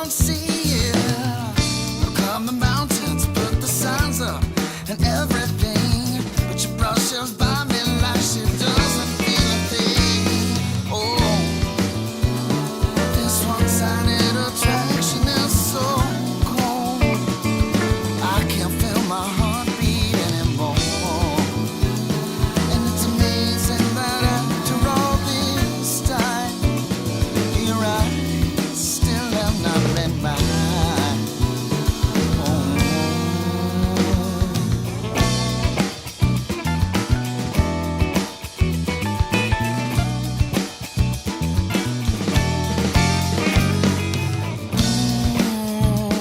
don't see it. Come the mountains, put the signs up and everything, but your brushes by me like she doesn't feel a thing. Oh, this one-sided attraction is so cold. I can't feel my heartbeat anymore. And it's amazing that after all this time, your eyes still have not met mine.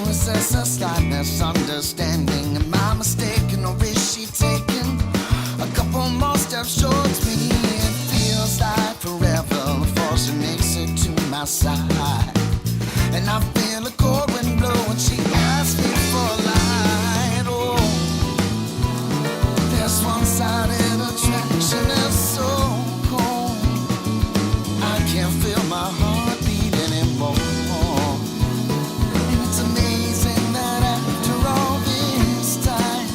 Is this a slight misunderstanding? Am I mistaken, or is she taking a couple more steps towards me? It feels like forever before she makes it to my side. And I feel a cold wind blow when she asks me for a light. Oh, this one-sided attraction is so cold. I can't feel my heartbeat anymore. And it's amazing that after all this time,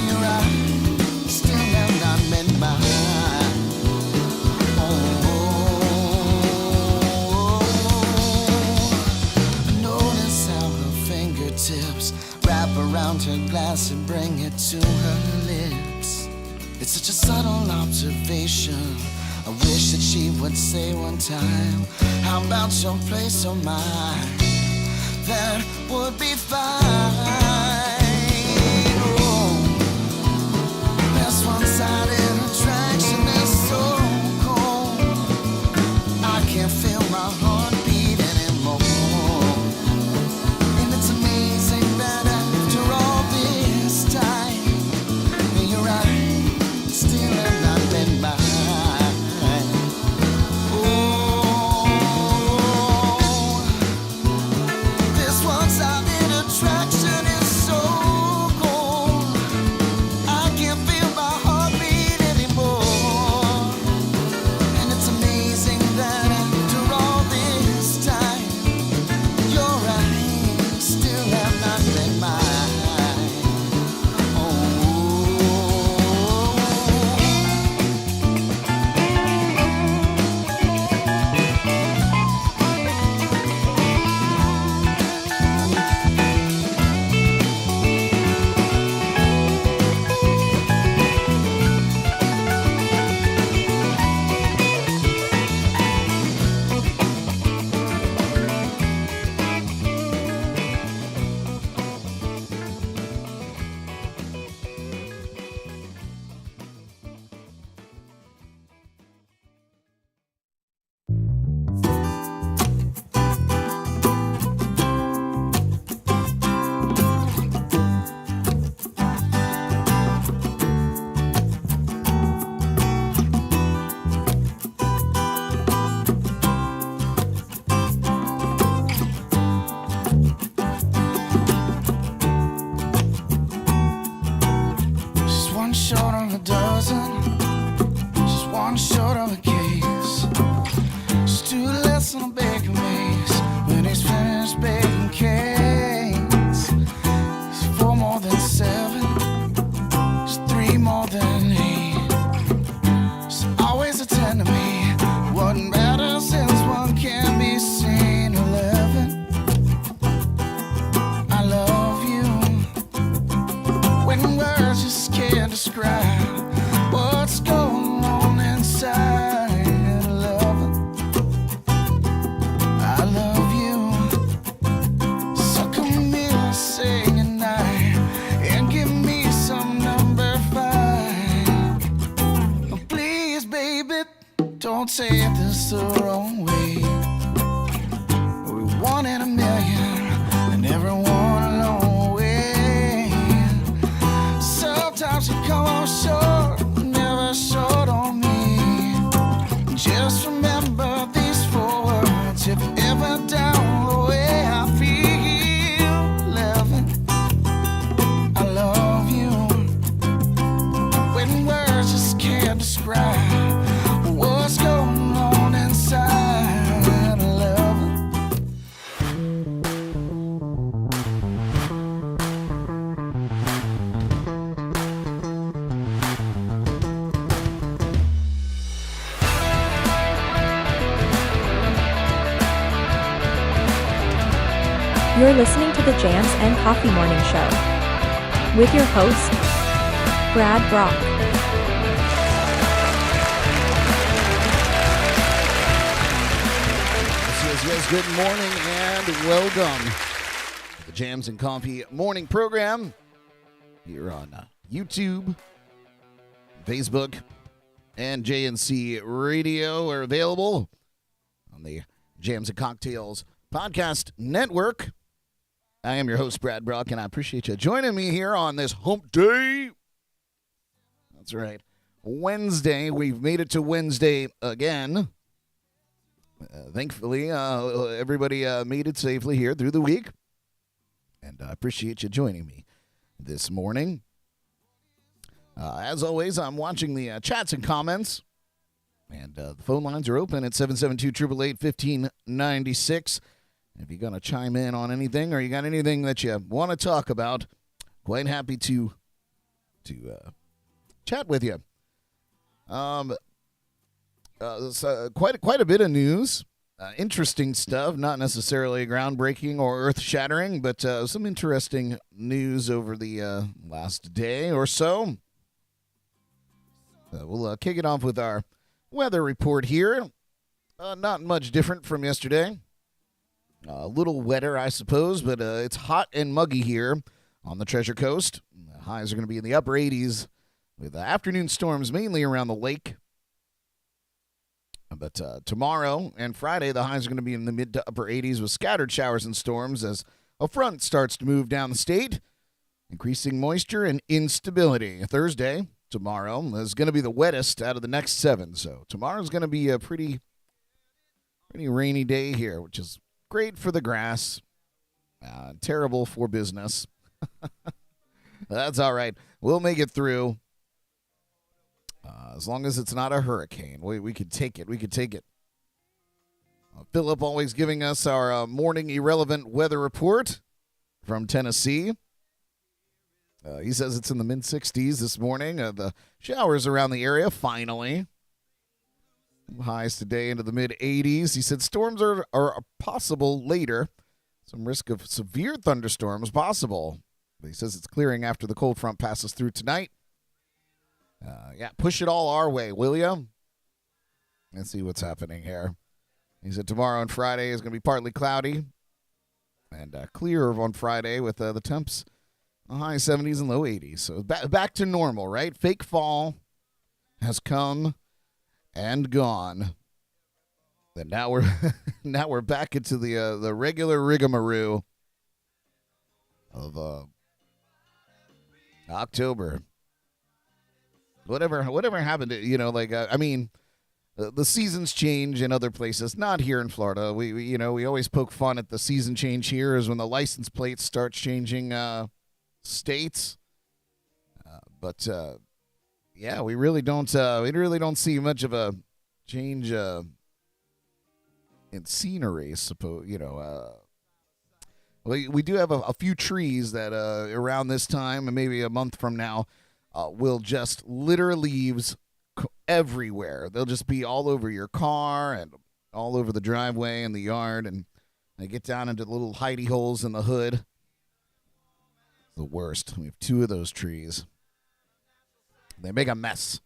your eyes still have not met mine. I notice how her fingertips wrap around her glass and bring it to her lips. It's such a subtle observation. I wish that she would say one time, how about your place or mine? That would be fine. Oh, this one-sided attraction is so cold. I can't feel my heartbeat anymore. And it's amazing that after all this time, your eyes still have not been mine. Oh, this one-sided attraction is so cold. I can't feel my heartbeat anymore. And it's amazing that after all this time, your eyes still have not been mine. Oh. She's one short of a dozen. She's one short of a case. She's two less than a baking maze when he's finished baking cakes. She's four more than seven. She's three more than eight. She's always attend to me. Wouldn't matter since one can be seen. 11. I love you. When words just can't describe what's going on inside. 11. I love you. So come here, say goodnight, and give me some number 5. Oh, please, baby, don't take this the wrong way. We're one in a million, and everyone along the way. Sometimes you come on short, never short on me. Just remember these 4 words if you're ever down the way I feel. 11. I love you. When words just can't describe what's going on inside. 11. You're listening to the Jams and Coffee Morning Show with your host, Brad Brock. Yes, good morning and welcome to the Jams and Coffee Morning Program here on YouTube, Facebook, and JNC Radio are available on the Jams and Cocktails Podcast Network. I am your host, Brad Brock, and I appreciate you joining me here on this hump day. That's right. Wednesday. We've made it to Wednesday again. Thankfully, everybody made it safely here through the week. And I appreciate you joining me this morning. As always, I'm watching the chats and comments. And the phone lines are open at 772-888-1596. If you're going to chime in on anything or you got anything that you want to talk about, quite happy to chat with you. So quite a bit of news, interesting stuff, not necessarily groundbreaking or earth-shattering, but some interesting news over the last day or so. We'll kick it off with our weather report here. Not much different from yesterday. A little wetter, I suppose, but it's hot and muggy here on the Treasure Coast. The highs are going to be in the upper 80s with afternoon storms mainly around the lake. But tomorrow and Friday, the highs are going to be in the mid to upper 80s with scattered showers and storms as a front starts to move down the state, increasing moisture and instability. Thursday, tomorrow, is going to be the wettest out of the next 7. So tomorrow's going to be a pretty rainy day here, which is great for the grass, terrible for business. That's all right. We'll make it through. As long as it's not a hurricane, we could take it. We could take it. Philip always giving us our morning irrelevant weather report from Tennessee. He says it's in the mid-60s this morning. The showers around the area, finally. Highs today into the mid-80s. He said storms are possible later. Some risk of severe thunderstorms possible. But he says it's clearing after the cold front passes through tonight. Push it all our way, will you? Let's see what's happening here. He said tomorrow and Friday is going to be partly cloudy and clear on Friday with the temps high 70s and low 80s. So back to normal, right? Fake fall has come and gone. And now we're back into the regular rigmarole of October. Whatever happened to, the seasons change in other places, not here in Florida. We always poke fun at the season change here is when the license plates start changing states. We really don't see much of a change in scenery. We do have a few trees that around this time and maybe a month from now will just litter leaves everywhere. They'll just be all over your car and all over the driveway and the yard, and they get down into the little hidey holes in the hood. The worst. We have 2 of those trees. They make a mess.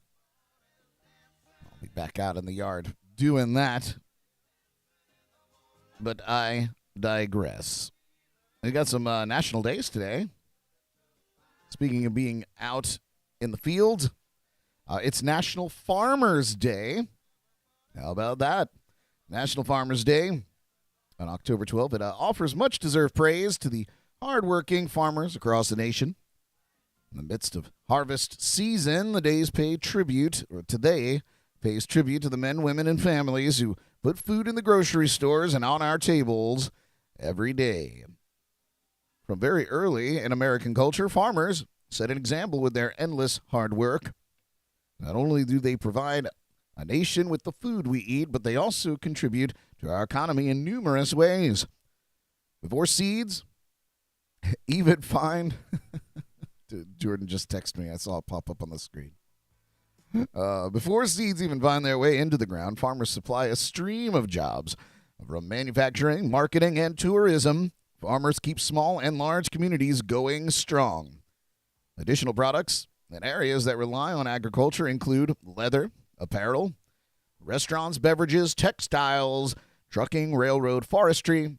I'll be back out in the yard doing that. But I digress. We got some national days today. Speaking of being out in the field, it's National Farmers Day. How about that? National Farmers Day on October 12th. It offers much-deserved praise to the hardworking farmers across the nation. In the midst of harvest season, today pays tribute to the men, women, and families who put food in the grocery stores and on our tables every day. From very early in American culture, farmers set an example with their endless hard work. Not only do they provide a nation with the food we eat, but they also contribute to our economy in numerous ways. Before seeds even find... Jordan just texted me. I saw it pop up on the screen. Before seeds even find their way into the ground, farmers supply a stream of jobs from manufacturing, marketing, and tourism. Farmers keep small and large communities going strong. Additional products and areas that rely on agriculture include leather, apparel, restaurants, beverages, textiles, trucking, railroad, forestry,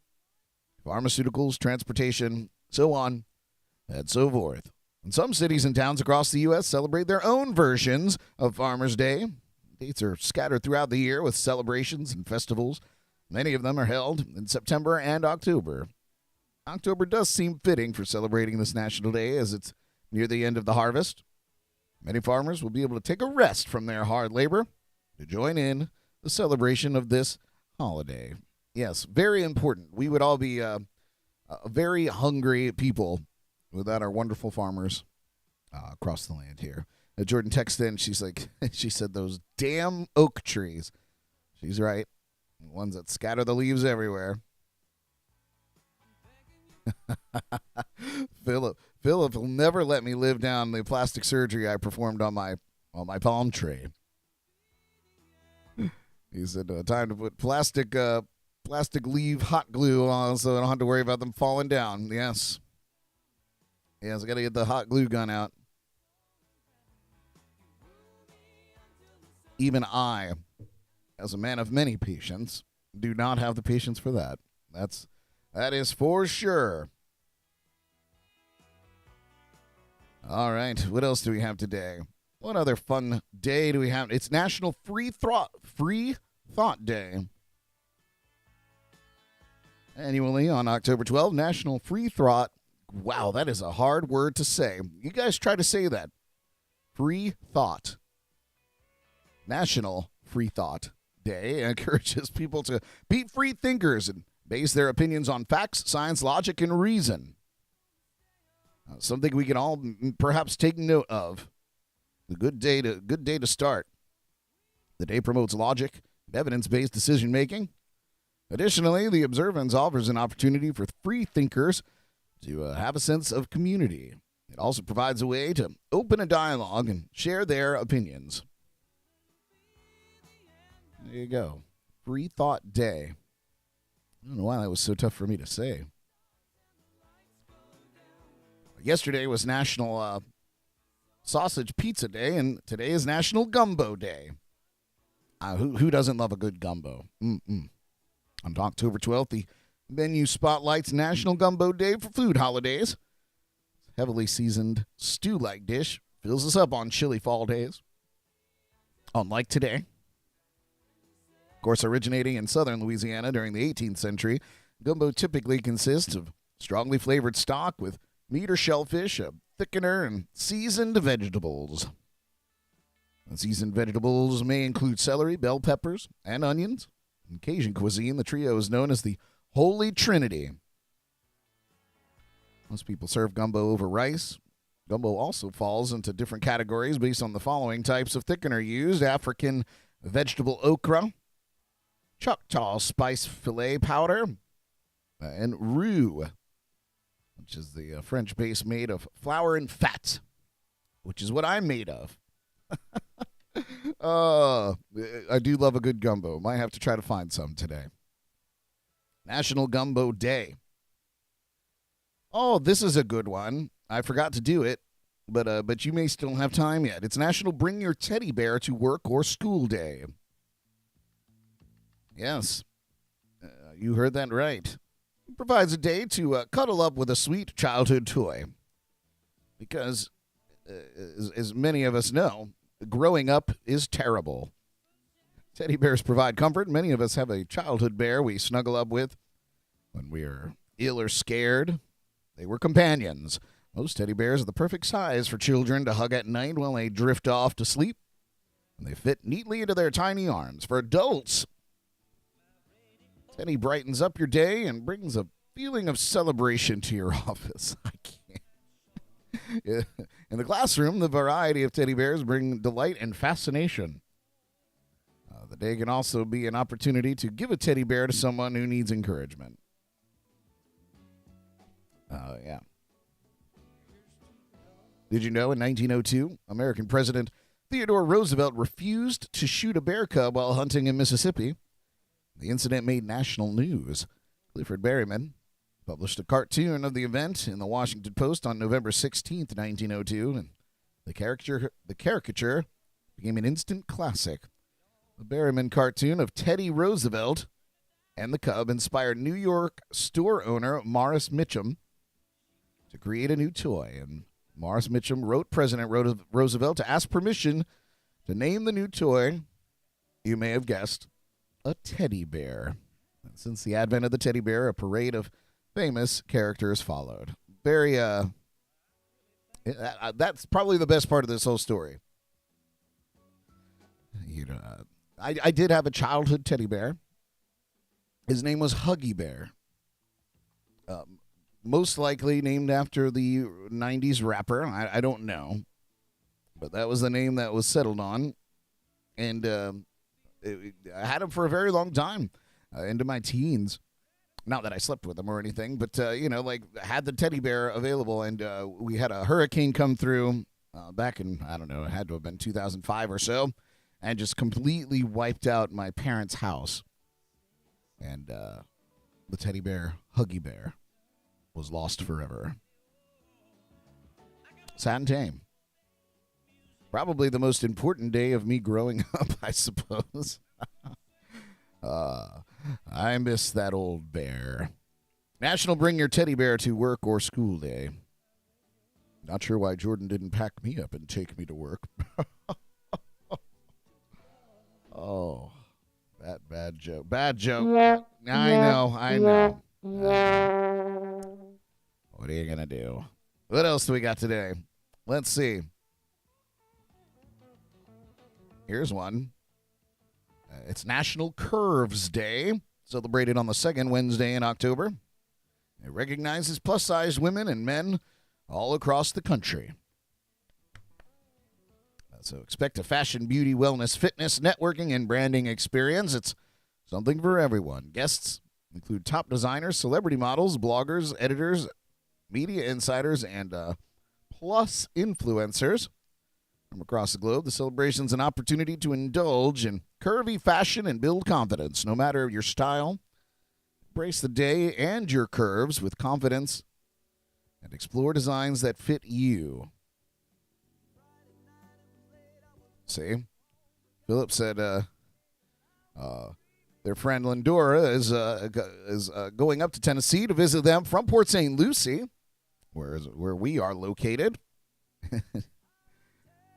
pharmaceuticals, transportation, so on and so forth. And some cities and towns across the U.S. celebrate their own versions of Farmers' Day. Dates are scattered throughout the year with celebrations and festivals. Many of them are held in September and October. October does seem fitting for celebrating this National Day as it's near the end of the harvest. Many farmers will be able to take a rest from their hard labor to join in the celebration of this holiday. Yes, very important. We would all be a very hungry people without our wonderful farmers across the land here. Jordan texted in, she said, those damn oak trees. She's right. The ones that scatter the leaves everywhere. Philip will never let me live down the plastic surgery I performed on my palm tree. He said, time to put plastic leaf hot glue on so I don't have to worry about them falling down. Yes, I got to get the hot glue gun out. Even I, as a man of many patience, do not have the patience for that. That is for sure. All right, what else do we have today? What other fun day do we have? It's National Free Thought Day. Annually on October 12th, National Free Thought. Wow, that is a hard word to say. You guys try to say that. Free Thought. National Free Thought Day encourages people to be free thinkers and base their opinions on facts, science, logic, and reason. Something we can all perhaps take note of. A good day to start. The day promotes logic and evidence-based decision-making. Additionally, the observance offers an opportunity for free thinkers to have a sense of community. It also provides a way to open a dialogue and share their opinions. There you go. Free Thought Day. I don't know why that was so tough for me to say. Yesterday was National Sausage Pizza Day, and today is National Gumbo Day. Who doesn't love a good gumbo? On October 12th, the menu spotlights National Gumbo Day for food holidays. Heavily seasoned stew-like dish fills us up on chilly fall days. Unlike today. Of course, originating in southern Louisiana during the 18th century, gumbo typically consists of strongly flavored stock with meat or shellfish, a thickener, and seasoned vegetables. And seasoned vegetables may include celery, bell peppers, and onions. In Cajun cuisine, the trio is known as the Holy Trinity. Most people serve gumbo over rice. Gumbo also falls into different categories based on the following types of thickener used: African vegetable okra, Choctaw spice filet powder, and roux, which is the French base made of flour and fat, which is what I'm made of. I do love a good gumbo. Might have to try to find some today. National Gumbo Day. Oh, this is a good one. I forgot to do it, but you may still have time yet. It's National Bring Your Teddy Bear to Work or School Day. Yes, you heard that right. It provides a day to cuddle up with a sweet childhood toy. Because, as many of us know, growing up is terrible. Teddy bears provide comfort. Many of us have a childhood bear we snuggle up with when we are ill or scared. They were companions. Most teddy bears are the perfect size for children to hug at night while they drift off to sleep. And they fit neatly into their tiny arms. For adults, Teddy brightens up your day and brings a feeling of celebration to your office. I can't. In the classroom, the variety of teddy bears bring delight and fascination. The day can also be an opportunity to give a teddy bear to someone who needs encouragement. Yeah. Did you know in 1902, American President Theodore Roosevelt refused to shoot a bear cub while hunting in Mississippi? The incident made national news. Clifford Berryman, published a cartoon of the event in the Washington Post on November 16th, 1902, and the caricature became an instant classic. The Berryman cartoon of Teddy Roosevelt and the Cub inspired New York store owner Morris Mitchum to create a new toy, and Morris Mitchum wrote President Roosevelt to ask permission to name the new toy, you may have guessed, a teddy bear. And since the advent of the teddy bear, a parade of famous characters followed. Very, that's probably the best part of this whole story. I did have a childhood teddy bear. His name was Huggy Bear. Most likely named after the 90s rapper. I don't know. But that was the name that was settled on. And I had him for a very long time, into my teens. Not that I slept with him or anything, but, had the teddy bear available. And we had a hurricane come through back in, I don't know, it had to have been 2005 or so, and just completely wiped out my parents' house. And the teddy bear, Huggy Bear, was lost forever. Sad and tame. Probably the most important day of me growing up, I suppose. I miss that old bear. National Bring Your Teddy Bear to Work or School Day. Not sure why Jordan didn't pack me up and take me to work. Oh, bad joke. Bad joke. I know. What are you going to do? What else do we got today? Let's see. Here's one. It's National Curves Day, celebrated on the second Wednesday in October. It recognizes plus-sized women and men all across the country. So expect a fashion, beauty, wellness, fitness, networking, and branding experience. It's something for everyone. Guests include top designers, celebrity models, bloggers, editors, media insiders, and plus influencers from across the globe. The celebration's an opportunity to indulge in curvy fashion and build confidence. No matter your style, embrace the day and your curves with confidence and explore designs that fit you. See? Philip said their friend Lindora is going up to Tennessee to visit them from Port St. Lucie, where we are located.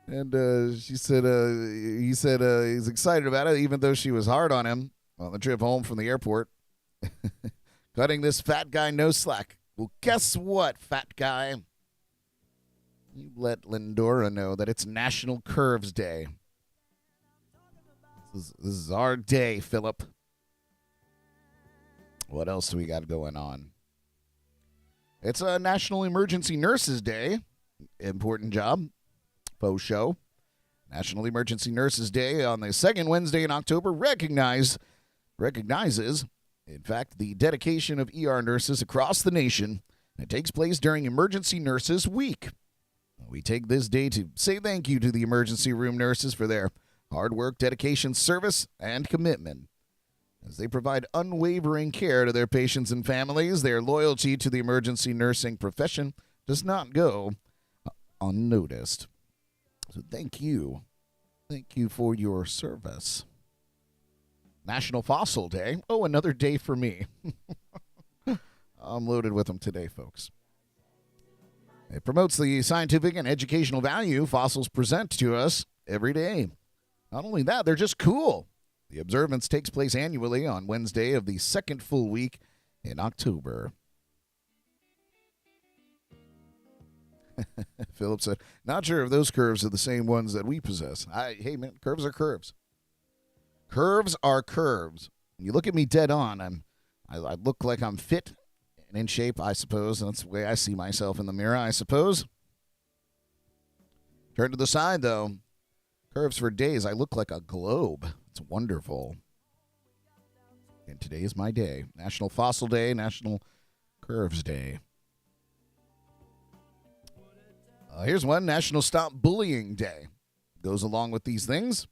And she said he said he's excited about it, even though she was hard on him on the trip home from the airport. Cutting this fat guy no slack. Well, guess what, fat guy? You let Lindora know that it's National Curves Day. This is our day, Philip. What else do we got going on? It's a National Emergency Nurses Day. Important job. Faux show. National Emergency Nurses Day on the second Wednesday in October recognizes, in fact, the dedication of ER nurses across the nation. It takes place during Emergency Nurses Week. We take this day to say thank you to the emergency room nurses for their hard work, dedication, service, and commitment. As they provide unwavering care to their patients and families, their loyalty to the emergency nursing profession does not go unnoticed. So thank you. Thank you for your service. National Fossil Day. Oh, another day for me. I'm loaded with them today, folks. It promotes the scientific and educational value fossils present to us every day. Not only that, they're just cool. The observance takes place annually on Wednesday of the second full week in October. Philip said, not sure if those curves are the same ones that we possess. Hey, man, curves are curves. Curves are curves. You look at me dead on. I look like I'm fit and in shape, I suppose. That's the way I see myself in the mirror, I suppose. Turn to the side, though. Curves for days. I look like a globe. It's wonderful. And today is my day. National Fossil Day, National Curves Day. Here's one, National Stop Bullying Day. Goes along with these things.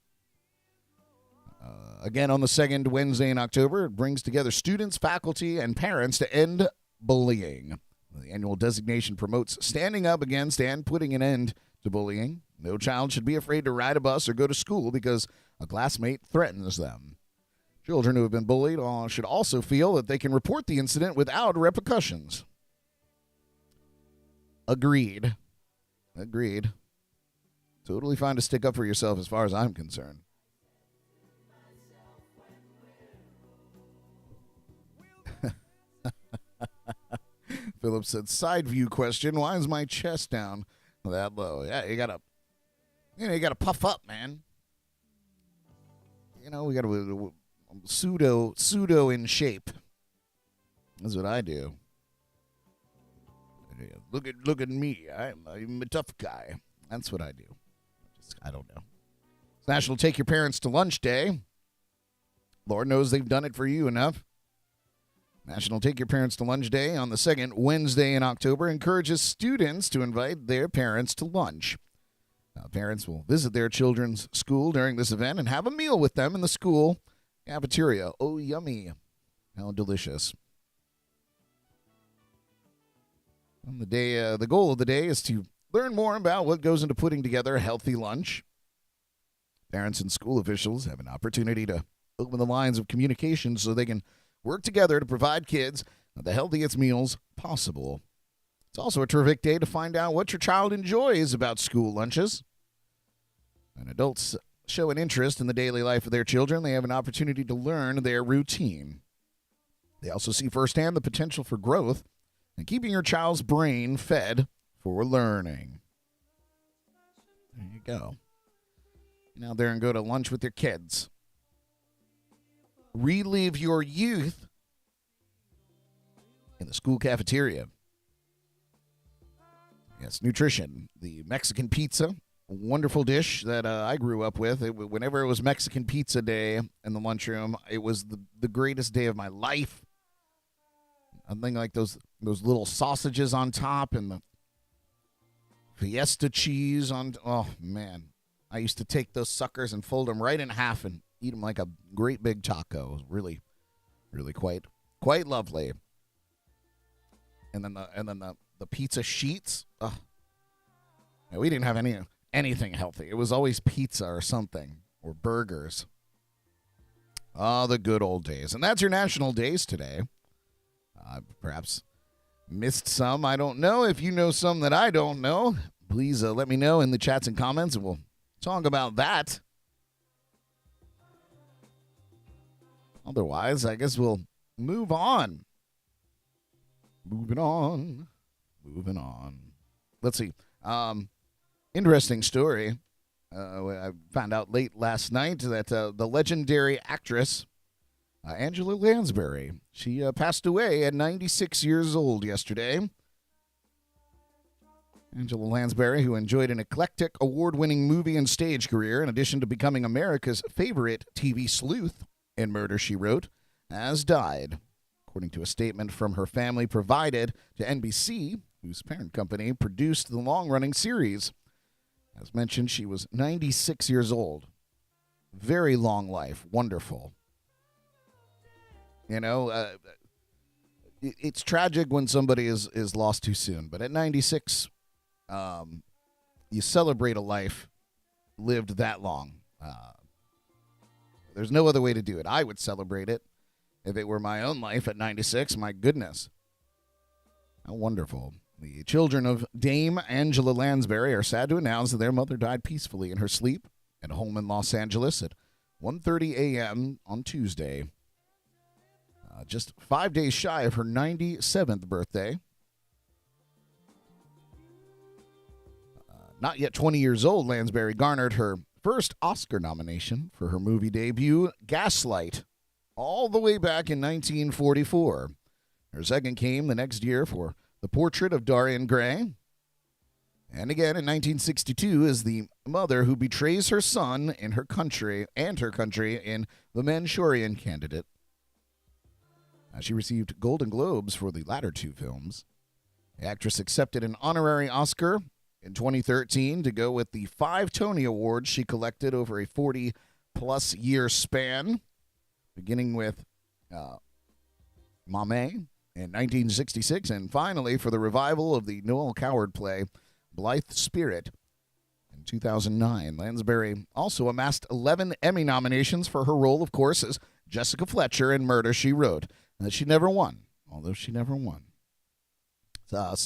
Again, on the second Wednesday in October, it brings together students, faculty, and parents to end bullying. The annual designation promotes standing up against and putting an end to bullying. No child should be afraid to ride a bus or go to school because a classmate threatens them. Children who have been bullied should also feel that they can report the incident without repercussions. Agreed. Totally fine to stick up for yourself as far as I'm concerned. Philip said, side view question. Why is my chest down that low? Yeah, you gotta puff up, man. We gotta pseudo in shape. That's what I do. Look at me. I'm a tough guy. That's what I do. I don't know. It's National Take Your Parents to Lunch Day. Lord knows they've done it for you enough. National Take Your Parents to Lunch Day on the second Wednesday in October encourages students to invite their parents to lunch. Parents will visit their children's school during this event and have a meal with them in the school cafeteria. Oh, yummy. How delicious. On the goal of the day is to learn more about what goes into putting together a healthy lunch. Parents and school officials have an opportunity to open the lines of communication so they can work together to provide kids the healthiest meals possible. It's also a terrific day to find out what your child enjoys about school lunches. When adults show an interest in the daily life of their children, they have an opportunity to learn their routine. They also see firsthand the potential for growth and keeping your child's brain fed for learning. There you go. Get out there and go to lunch with your kids. Relive your youth in the school cafeteria. Yes, nutrition. The Mexican pizza, a wonderful dish that I grew up with. Whenever it was Mexican Pizza Day in the lunchroom, it was the greatest day of my life. Nothing like those little sausages on top and the Fiesta cheese on. Oh, man. I used to take those suckers and fold them right in half and eat them like a great big taco. It was really, really quite lovely. And then the pizza sheets. Ugh. Yeah, we didn't have anything healthy. It was always pizza or something, or burgers. Oh, the good old days. And that's your national days today. Perhaps missed some. I don't know. If you know some that I don't know, please let me know in the chats and comments, and we'll talk about that. Otherwise, I guess we'll move on. Moving on. Let's see. Interesting story. I found out late last night that the legendary actress Angela Lansbury, she passed away at 96 years old yesterday. Angela Lansbury, who enjoyed an eclectic, award-winning movie and stage career in addition to becoming America's favorite TV sleuth in Murder, She Wrote, has died. According to a statement from her family provided to NBC, whose parent company produced the long-running series. As mentioned, she was 96 years old. Very long life. Wonderful. It's tragic when somebody is lost too soon. But at 96, you celebrate a life lived that long. There's no other way to do it. I would celebrate it if it were my own life at 96. My goodness. How wonderful. The children of Dame Angela Lansbury are sad to announce that their mother died peacefully in her sleep at home in Los Angeles at 1:30 a.m. on Tuesday. Just 5 days shy of her 97th birthday. Not yet 20 years old, Lansbury garnered her first Oscar nomination for her movie debut, Gaslight, all the way back in 1944. Her second came the next year for The Portrait of Dorian Gray. And again in 1962 as the mother who betrays her son in her country in The Manchurian Candidate. She received Golden Globes for the latter two films. The actress accepted an honorary Oscar in 2013 to go with the 5 Tony Awards she collected over a 40-plus year span, beginning with Mamet in 1966, and finally for the revival of the Noel Coward play Blithe Spirit in 2009. Lansbury also amassed 11 Emmy nominations for her role, of course, as Jessica Fletcher in Murder, She Wrote. She never won, although she never won. It's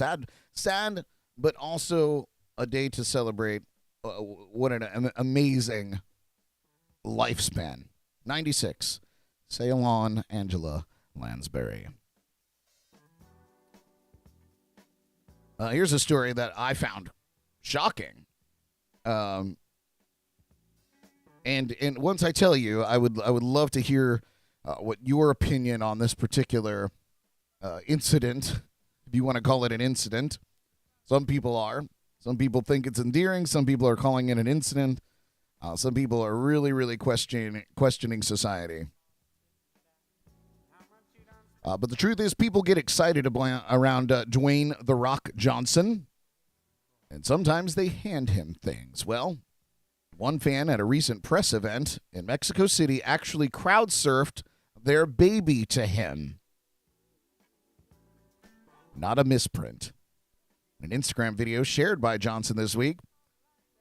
sad, but also a day to celebrate what an amazing lifespan. 96. Sail on, Angela Lansbury. Here's a story that I found shocking. And once I tell you, I would love to hear what your opinion on this particular incident, if you want to call it an incident. Some people are. Some people think it's endearing. Some people are calling it an incident. Some people are really, really questioning society. But the truth is, people get excited around Dwayne "The Rock" Johnson, and sometimes they hand him things. Well, one fan at a recent press event in Mexico City actually crowd surfed their baby to him. Not a misprint. An Instagram video shared by Johnson this week,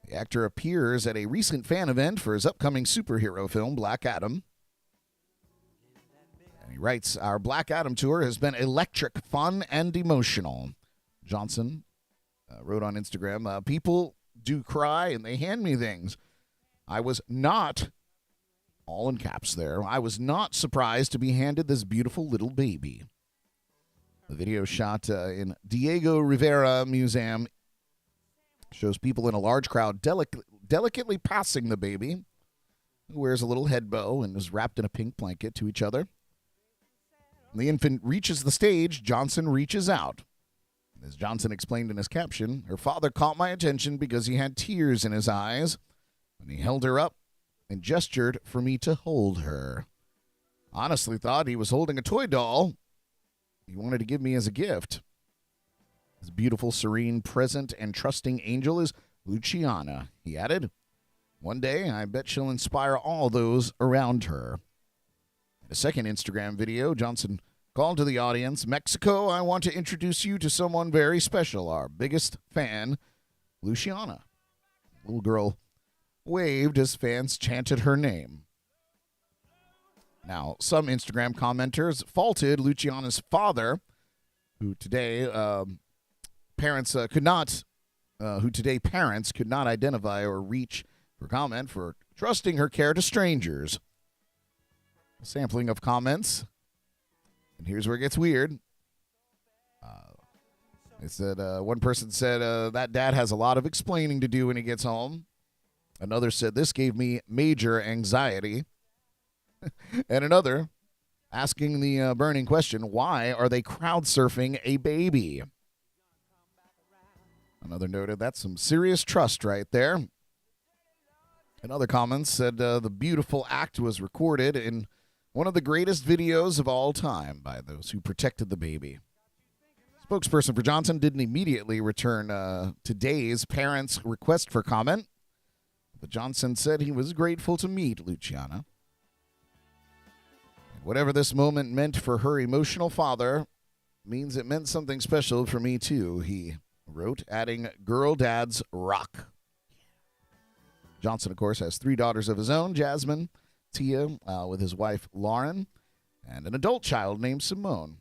the actor appears at a recent fan event for his upcoming superhero film, Black Adam. And he writes, "Our Black Adam tour has been electric, fun, and emotional." Johnson wrote on Instagram, "People do cry and they hand me things. I was not," all in caps there, "I was not surprised to be handed this beautiful little baby." The video shot in Diego Rivera Museum shows people in a large crowd delicately passing the baby, who wears a little head bow and is wrapped in a pink blanket, to each other. When the infant reaches the stage, Johnson reaches out. As Johnson explained in his caption, "Her father caught my attention because he had tears in his eyes when he held her up and gestured for me to hold her. Honestly thought he was holding a toy doll he wanted to give me as a gift." His beautiful, serene, present, and trusting angel is Luciana, he added. "One day, I bet she'll inspire all those around her." In a second Instagram video, Johnson called to the audience, "Mexico, I want to introduce you to someone very special, our biggest fan, Luciana." The little girl waved as fans chanted her name. Now, some Instagram commenters faulted Luciana's father, who today parents could not identify or reach for comment, for trusting her care to strangers. A sampling of comments, and here's where it gets weird. It said one person said that dad has a lot of explaining to do when he gets home. Another said this gave me major anxiety. And another asking the burning question, why are they crowd surfing a baby? Another noted, that's some serious trust right there. Another comment said the beautiful act was recorded in one of the greatest videos of all time by those who protected the baby. Spokesperson for Johnson didn't immediately return today's parents' request for comment, but Johnson said he was grateful to meet Luciana. Whatever this moment meant for her emotional father means it meant something special for me, too, he wrote, adding, "Girl dads rock." Johnson, of course, has 3 daughters of his own, Jasmine, Tia, with his wife, Lauren, and an adult child named Simone,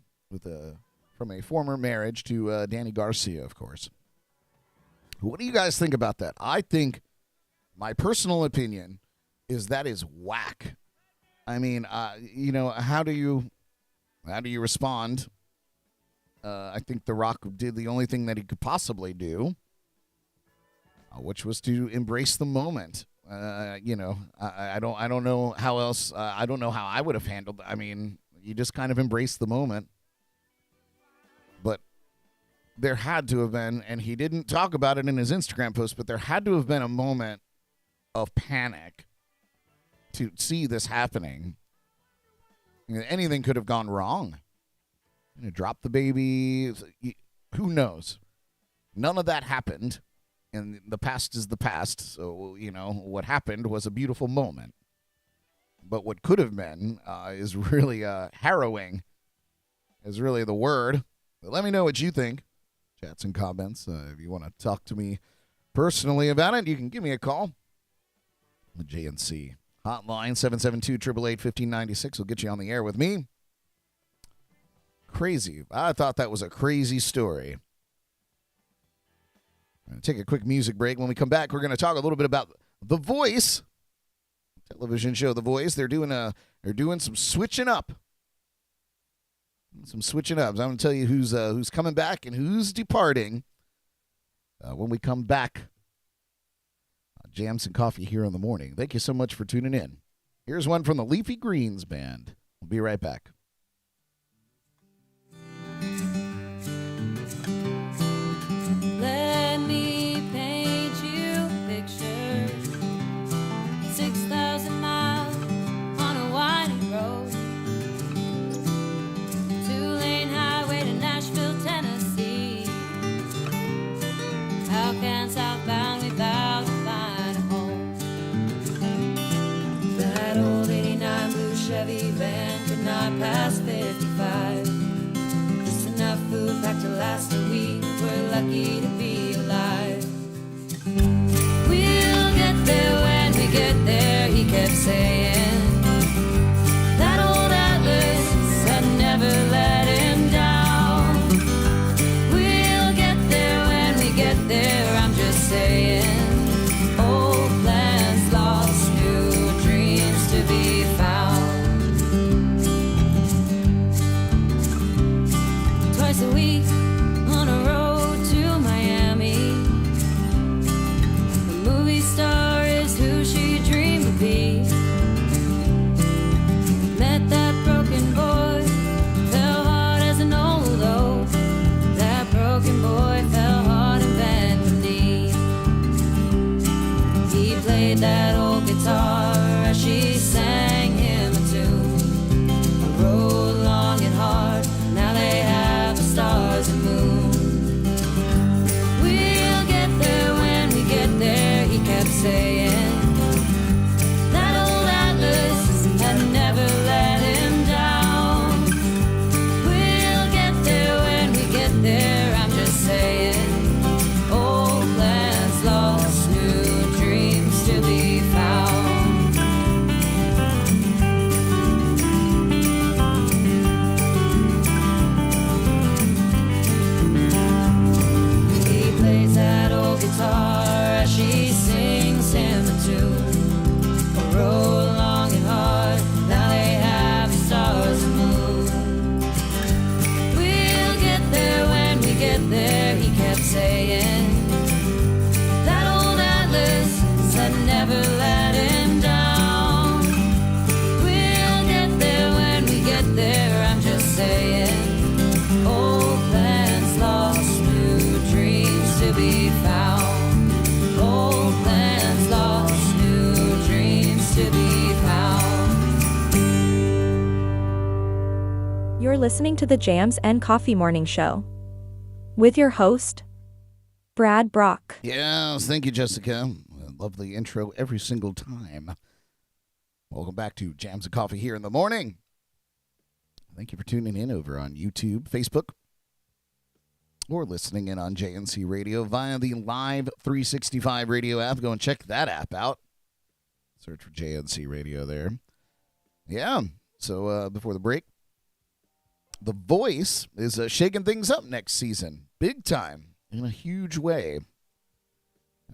from a former marriage to Danny Garcia, of course. What do you guys think about that? I think my personal opinion is that is whack. I mean, how do you respond? I think The Rock did the only thing that he could possibly do, which was to embrace the moment. I don't know how else. I don't know how I would have handled. I mean, you just kind of embrace the moment. But there had to have been, and he didn't talk about it in his Instagram post, but there had to have been a moment of panic to see this happening. Anything could have gone wrong. Drop the baby. Who knows? None of that happened. And the past is the past. So, what happened was a beautiful moment. But what could have been is really harrowing. is really the word. But let me know what you think. Chats and comments. If you want to talk to me personally about it, you can give me a call. The JNC hotline, 772-888-1596 will get you on the air with me. Crazy. I thought that was a crazy story. I'm going to take a quick music break. When we come back, we're going to talk a little bit about The Voice, television show The Voice. They're doing some switching up. Some switching ups. I'm going to tell you who's coming back and who's departing when we come back. Jams and Coffee here in the morning. Thank you so much for tuning in. Here's one from the Leafy Greens Band. We'll be right back. Let me paint you a picture. 6,000 miles on a winding road. 2-lane highway to Nashville, Tennessee. How can southbound be bound to find a home? That old 89 blue Chevy van could not pass 55. Just enough food packed to last a week. We're lucky to be alive. We'll get there when we get there, he kept saying. That old Atlas had never let him down. We'll get there when we get there, I'm just saying. Old plans lost, new dreams to be found. Twice a week on a road to Miami. A movie star is who she dreamed to be. Met that broken boy, fell hard as an old oak. That broken boy fell hard and bent the knee. He played that old guitar as she sang him a tune. A road long and hard, now they have the stars and moon. We'll get there when we get there, he kept saying. That old Atlas had never let him down. We'll get there when we get there, I'm just saying. Old plans lost, new dreams to be found. He plays that old guitar as she sings him a tune. A road long and hard, now they have the stars and moon. We'll get there when we get there, he kept saying. That old Atlas said never let him down. We'll get there when we get there, I'm just saying. Old plans lost, new dreams to be found. Old plans lost, new dreams to be found. You're listening to the Jams and Coffee Morning Show with your host, Brad Brock. Yes, thank you, Jessica. Lovely intro every single time. Welcome back to Jams and Coffee here in the morning. Thank you for tuning in over on YouTube, Facebook, or listening in on JNC Radio via the LIVE365 Radio App. Go and check that app out. Search for JNC Radio there. Yeah, so before the break, The Voice is shaking things up next season. Big time, in a huge way.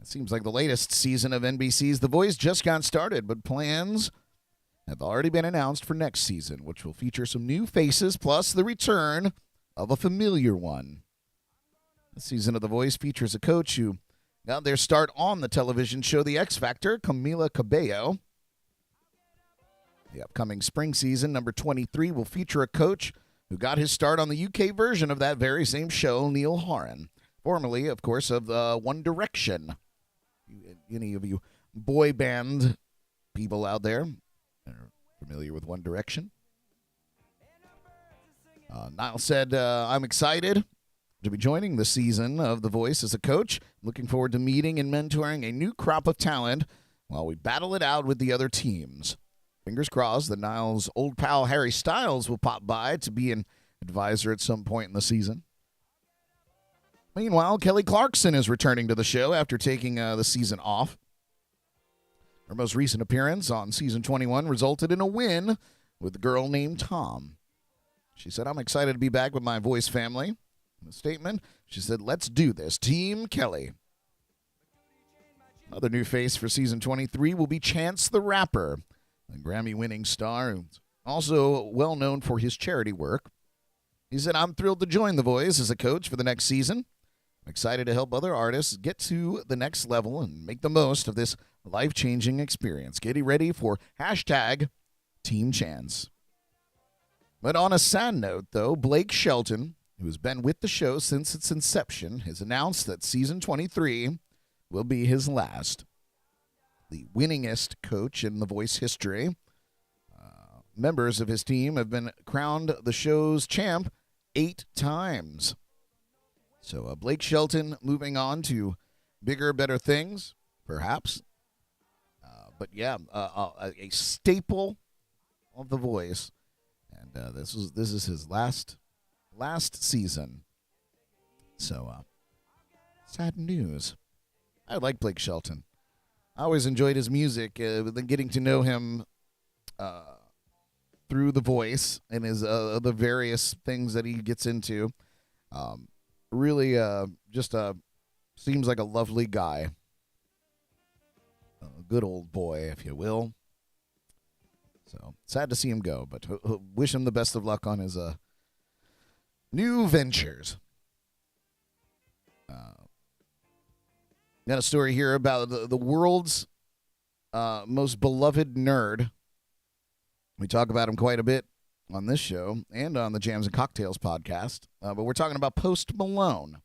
It seems like the latest season of NBC's The Voice just got started, but plans have already been announced for next season, which will feature some new faces plus the return of a familiar one. This season of The Voice features a coach who got their start on the television show The X Factor, Camila Cabello. The upcoming spring season, number 23, will feature a coach who got his start on the UK version of that very same show, Neil Horan, formerly, of course, of One Direction. Any of you boy band people out there are familiar with One Direction? Niall said, I'm excited to be joining the season of The Voice as a coach. Looking forward to meeting and mentoring a new crop of talent while we battle it out with the other teams. Fingers crossed that Niall's old pal Harry Styles will pop by to be in advisor at some point in the season. Meanwhile, Kelly Clarkson is returning to the show after taking the season off. Her most recent appearance on season 21 resulted in a win with a girl named Tom. She said, "I'm excited to be back with my voice family." In a statement, she said, "Let's do this, Team Kelly." Another new face for season 23 will be Chance the Rapper, a Grammy-winning star who's also well known for his charity work. He said, "I'm thrilled to join The Voice as a coach for the next season. I'm excited to help other artists get to the next level and make the most of this life-changing experience. Getting ready for hashtag Team Chance." But on a sad note, though, Blake Shelton, who has been with the show since its inception, has announced that season 23 will be his last. The winningest coach in The Voice history. Members of his team have been crowned the show's champ 8 times. So Blake Shelton moving on to bigger, better things, perhaps. But yeah, a staple of The Voice, and this is his last season. So sad news. I like Blake Shelton. I always enjoyed his music, but then getting to know him through The Voice and his the various things that he gets into. Really just seems like a lovely guy. A good old boy, if you will. So, sad to see him go, but wish him the best of luck on his new ventures. Got a story here about the world's most beloved nerd. We talk about him quite a bit on this show and on the Jams and Cocktails podcast. But we're talking about Post Malone.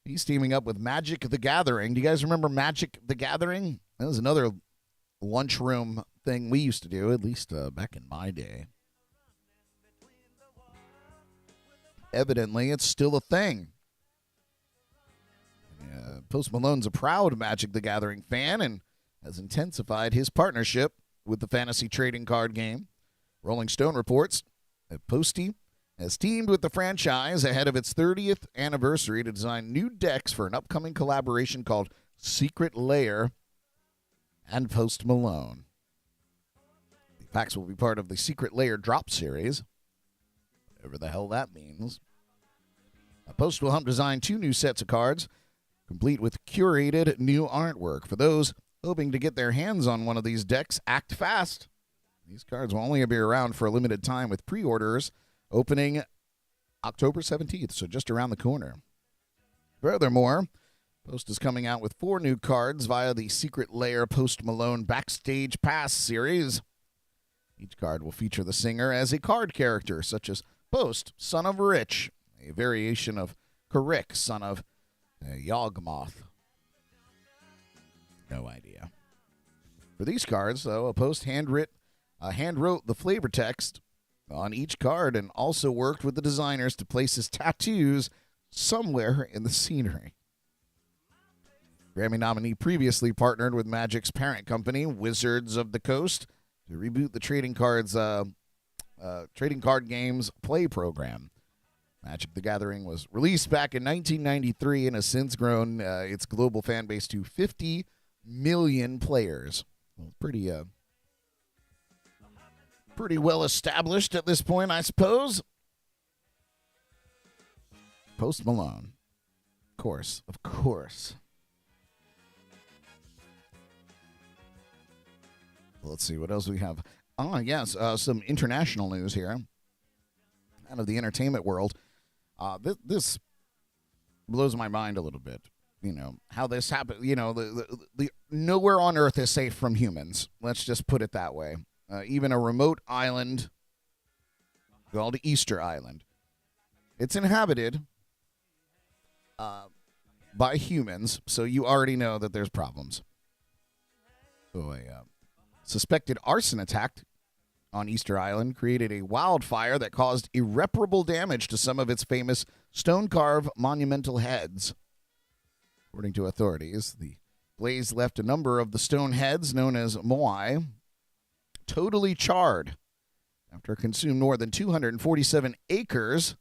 He's teaming up with Magic the Gathering. Do you guys remember Magic the Gathering? That was another lunchroom thing we used to do, at least back in my day. Evidently, it's still a thing. Post Malone's a proud Magic the Gathering fan and has intensified his partnership with the fantasy trading card game. Rolling Stone reports that Posty has teamed with the franchise ahead of its 30th anniversary to design new decks for an upcoming collaboration called Secret Lair and Post Malone. The packs will be part of the Secret Lair drop series, whatever the hell that means. Post will help design 2 new sets of cards, complete with curated new artwork. For those hoping to get their hands on one of these decks, act fast. These cards will only be around for a limited time, with pre-orders opening October 17th, so just around the corner. Furthermore, Post is coming out with 4 new cards via the Secret Lair Post Malone Backstage Pass series. Each card will feature the singer as a card character, such as Post, son of Rich, a variation of Karik, son of Yawgmoth. No idea. For these cards, though, a Post hand-wrote the flavor text on each card and also worked with the designers to place his tattoos somewhere in the scenery. Grammy nominee previously partnered with Magic's parent company, Wizards of the Coast, to reboot the trading card games play program. Magic the Gathering was released back in 1993 and has since grown its global fan base to 50 million players. Well, pretty well established at this point, I suppose. Post Malone. Of course. Let's see what else we have. Yes, some international news here out of the entertainment world. This blows my mind a little bit. You know, how this happened. You know, the nowhere on Earth is safe from humans. Let's just put it that way. Even a remote island called Easter Island. It's inhabited by humans, so you already know that there's problems. So a suspected arson attack on Easter Island created a wildfire that caused irreparable damage to some of its famous stone-carved monumental heads. According to authorities, the blaze left a number of the stone heads, known as moai, totally charred. after it consumed more than 247 acres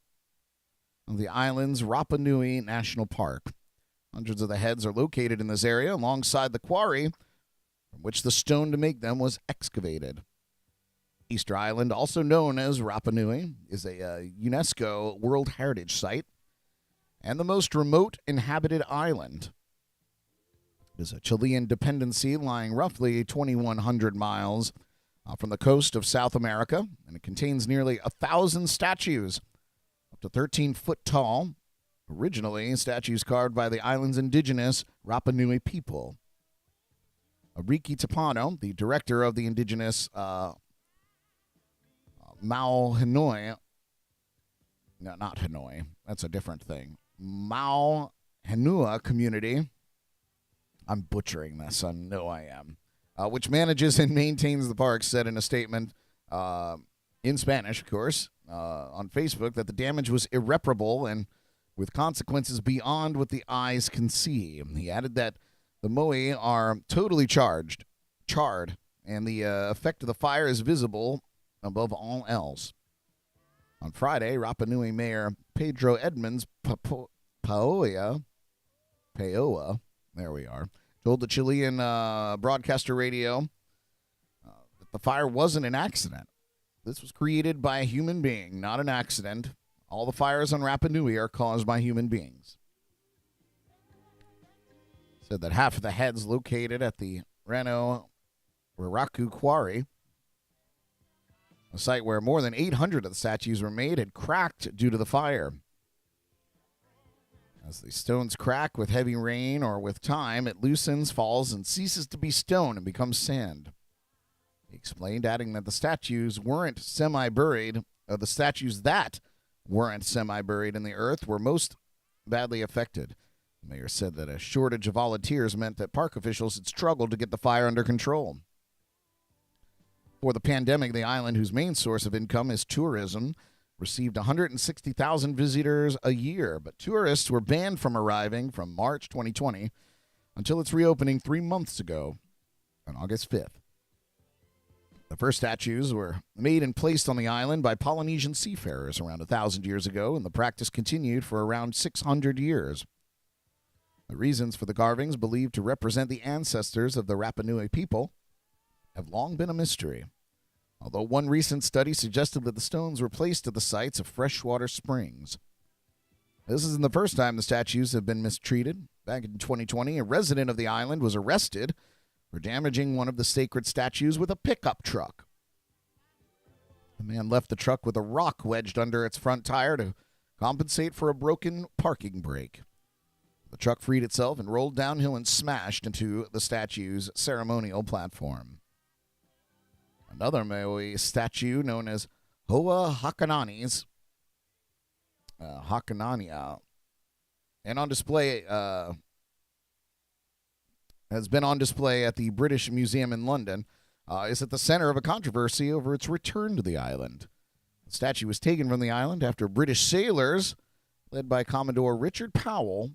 of the island's Rapa Nui National Park. Hundreds of the heads are located in this area alongside the quarry from which the stone to make them was excavated. Easter Island, also known as Rapa Nui, is a UNESCO World Heritage Site and the most remote inhabited island. It is a Chilean dependency lying roughly 2,100 miles from the coast of South America, and it contains nearly 1,000 statues, up to 13 foot tall, originally statues carved by the island's indigenous Rapa Nui people. Riki Tapano, the director of the indigenous Mau Hanoi, no, not Hanoi, that's a different thing, Mau Hanua community, I'm butchering this, I know I am, which manages and maintains the park, said in a statement in Spanish, of course, on Facebook, that the damage was irreparable and with consequences beyond what the eyes can see. He added that the moai are totally charred, and the effect of the fire is visible above all else. On Friday, Rapa Nui Mayor Pedro Edmonds Paoa, there we are, told the Chilean broadcaster radio that the fire wasn't an accident. This was created by a human being, not an accident. All the fires on Rapa Nui are caused by human beings. Said that half of the heads located at the Rano Raraku Quarry, a site where more than 800 of the statues were made, had cracked due to the fire. As the stones crack with heavy rain or with time, it loosens, falls, and ceases to be stone and becomes sand. He explained, adding that the statues weren't semi-buried, or the statues that weren't semi-buried in the earth were most badly affected. The mayor said that a shortage of volunteers meant that park officials had struggled to get the fire under control. For the pandemic, the island, whose main source of income is tourism, received 160,000 visitors a year, but tourists were banned from arriving from March 2020 until its reopening 3 months ago on August 5th. The first statues were made and placed on the island by Polynesian seafarers around 1,000 years ago, and the practice continued for around 600 years. The reasons for the carvings, believed to represent the ancestors of the Rapa Nui people, have long been a mystery, although one recent study suggested that the stones were placed at the sites of freshwater springs. This isn't the first time the statues have been mistreated. Back in 2020, a resident of the island was arrested for damaging one of the sacred statues with a pickup truck. The man left the truck with a rock wedged under its front tire to compensate for a broken parking brake. The truck freed itself and rolled downhill and smashed into the statue's ceremonial platform. Another Maui statue known as Hoa Hakanani's Hakanania, and on display has been on display at the British Museum in London, is at the center of a controversy over its return to the island. The statue was taken from the island after British sailors, led by Commodore Richard Powell,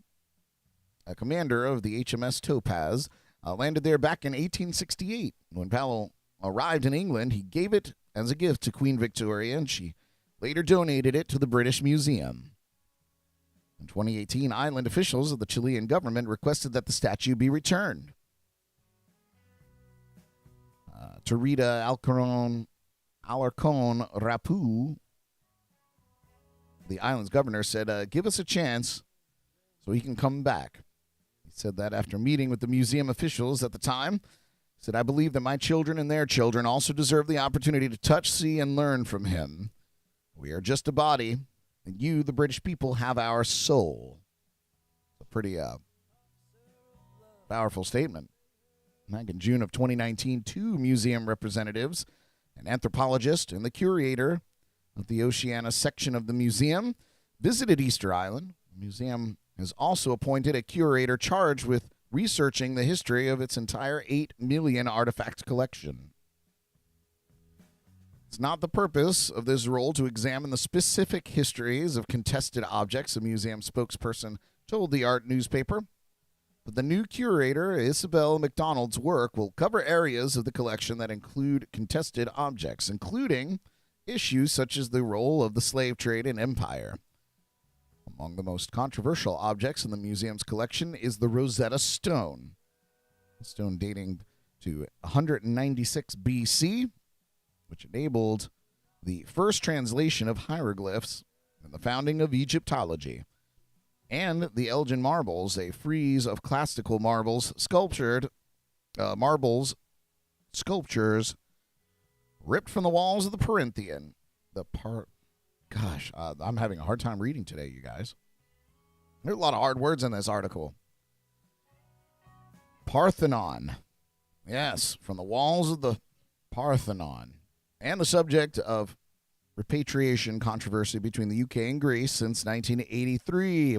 a commander of the HMS Topaz, landed there back in 1868. When Powell arrived in England, he gave it as a gift to Queen Victoria, and she later donated it to the British Museum. In 2018, island officials of the Chilean government requested that the statue be returned. Tarita Alarcon Rapu, the island's governor, said, give us a chance so he can come back. He said that after meeting with the museum officials at the time. He said, I believe that my children and their children also deserve the opportunity to touch, see, and learn from him. We are just a body, and you, the British people, have our soul. A pretty powerful statement. Back in June of 2019, 2 museum representatives, an anthropologist and the curator of the Oceania section of the museum, visited Easter Island. The museum has also appointed a curator charged with researching the history of its entire 8 million artifact collection. It's not the purpose of this role to examine the specific histories of contested objects, a museum spokesperson told the art newspaper. But the new curator, Isabel McDonald's work will cover areas of the collection that include contested objects, including issues such as the role of the slave trade and empire. Among the most controversial objects in the museum's collection is the Rosetta Stone, a stone dating to 196 BC, which enabled the first translation of hieroglyphs and the founding of Egyptology, and the Elgin marbles, a frieze of classical sculptures ripped from the walls of the Corinthian. I'm having a hard time reading today, you guys. There's a lot of hard words in this article. Parthenon. Yes, from the walls of the Parthenon. And the subject of repatriation controversy between the UK and Greece since 1983.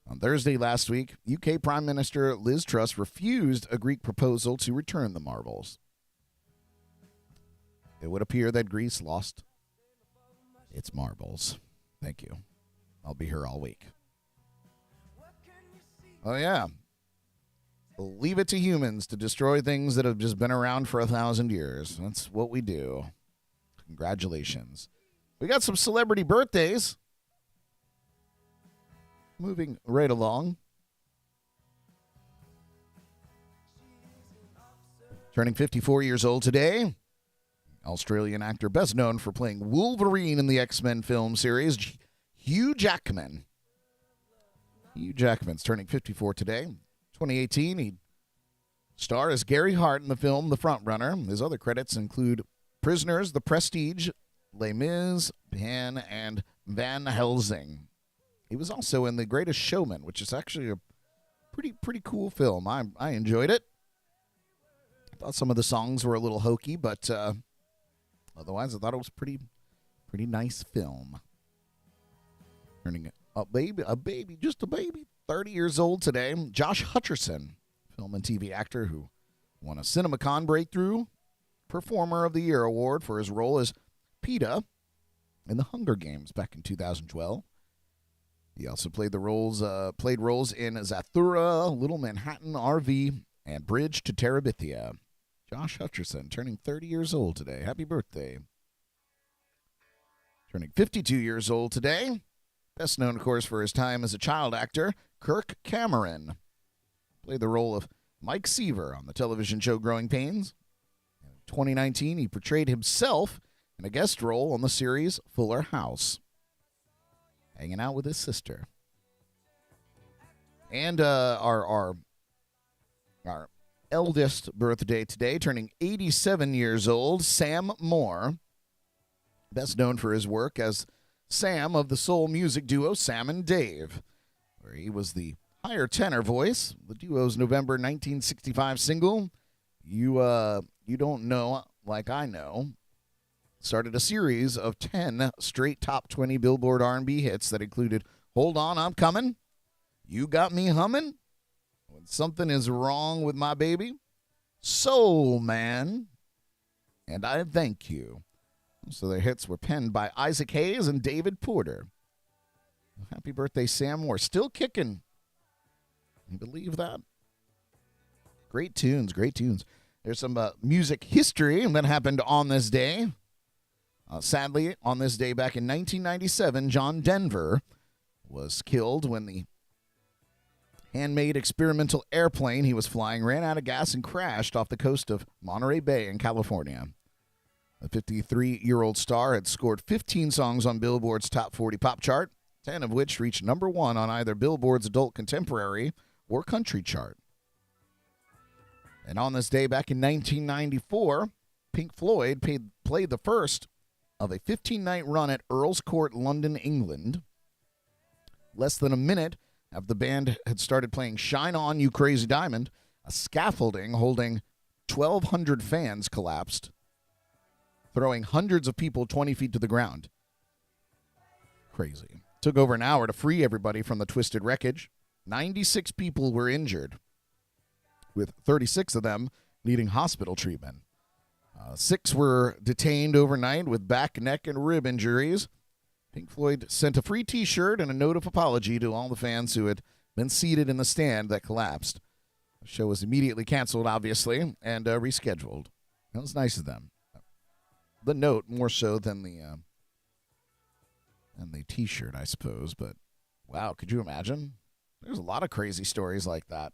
On Thursday last week, UK Prime Minister Liz Truss refused a Greek proposal to return the marbles. It would appear that Greece lost its marbles. Thank you. I'll be here all week. Oh, yeah. Leave it to humans to destroy things that have just been around for 1,000 years. That's what we do. Congratulations. We got some celebrity birthdays. Moving right along. Turning 54 years old today, Australian actor best known for playing Wolverine in the X-Men film series, Hugh Jackman. Hugh Jackman's turning 54 today. 2018, he starred as Gary Hart in the film The Frontrunner. His other credits include Prisoners, The Prestige, Les Mis, Pan, and Van Helsing. He was also in The Greatest Showman, which is actually a pretty cool film. I enjoyed it. I thought some of the songs were a little hokey, but otherwise I thought it was pretty nice film. Turning a baby, 30 years old today. Josh Hutcherson, film and TV actor who won a CinemaCon Breakthrough Performer of the Year award for his role as PETA in The Hunger Games back in 2012. He also played roles in Zathura, Little Manhattan RV, and Bridge to Terabithia. Josh Hutcherson turning 30 years old today. Happy birthday. Turning 52 years old today. Best known, of course, for his time as a child actor, Kirk Cameron. Played the role of Mike Seaver on the television show Growing Pains. In 2019, he portrayed himself in a guest role on the series Fuller House, hanging out with his sister. And our eldest birthday today, turning 87 years old, Sam Moore. Best known for his work as Sam of the soul music duo Sam and Dave, where he was the higher tenor voice. The duo's November 1965 single, You Don't Know Like I Know, started a series of 10 straight top 20 Billboard R&B hits that included Hold On, I'm Coming, You Got Me Humming, When Something Is Wrong With My Baby, Soul Man, and I Thank You. So their hits were penned by Isaac Hayes and David Porter. Happy birthday, Sam Moore. Still kicking. Can you believe that? Great tunes, great tunes. There's some music history that happened on this day. Sadly, on this day back in 1997, John Denver was killed when the handmade experimental airplane he was flying ran out of gas and crashed off the coast of Monterey Bay in California. The 53-year-old star had scored 15 songs on Billboard's Top 40 Pop chart, 10 of which reached number one on either Billboard's Adult Contemporary or Country chart. And on this day back in 1994, Pink Floyd played the first of a 15-night run at Earl's Court, London, England. Less than a minute after the band had started playing Shine On, You Crazy Diamond, a scaffolding holding 1,200 fans collapsed, throwing hundreds of people 20 feet to the ground. Crazy. Took over an hour to free everybody from the twisted wreckage. 96 people were injured, with 36 of them needing hospital treatment. 6 were detained overnight with back, neck, and rib injuries. Pink Floyd sent a free T-shirt and a note of apology to all the fans who had been seated in the stand that collapsed. The show was immediately canceled, obviously, and rescheduled. That was nice of them. the note more so than the T-shirt, I suppose. But wow, could you imagine? There's a lot of crazy stories like that.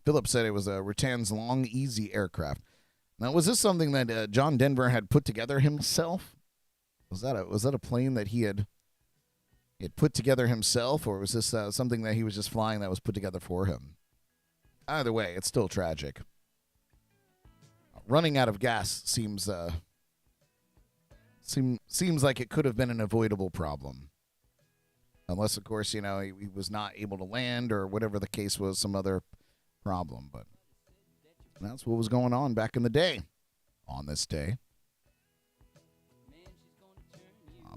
Philip said it was a Rutan's Long Easy aircraft. Now, was this something that John Denver had put together himself? Was that a plane that he had put together himself, or was this something that he was just flying that was put together for him? Either way, it's still tragic. Running out of gas seems like it could have been an avoidable problem. Unless, of course, he was not able to land or whatever the case was, some other problem. But that's what was going on back in the day on this day.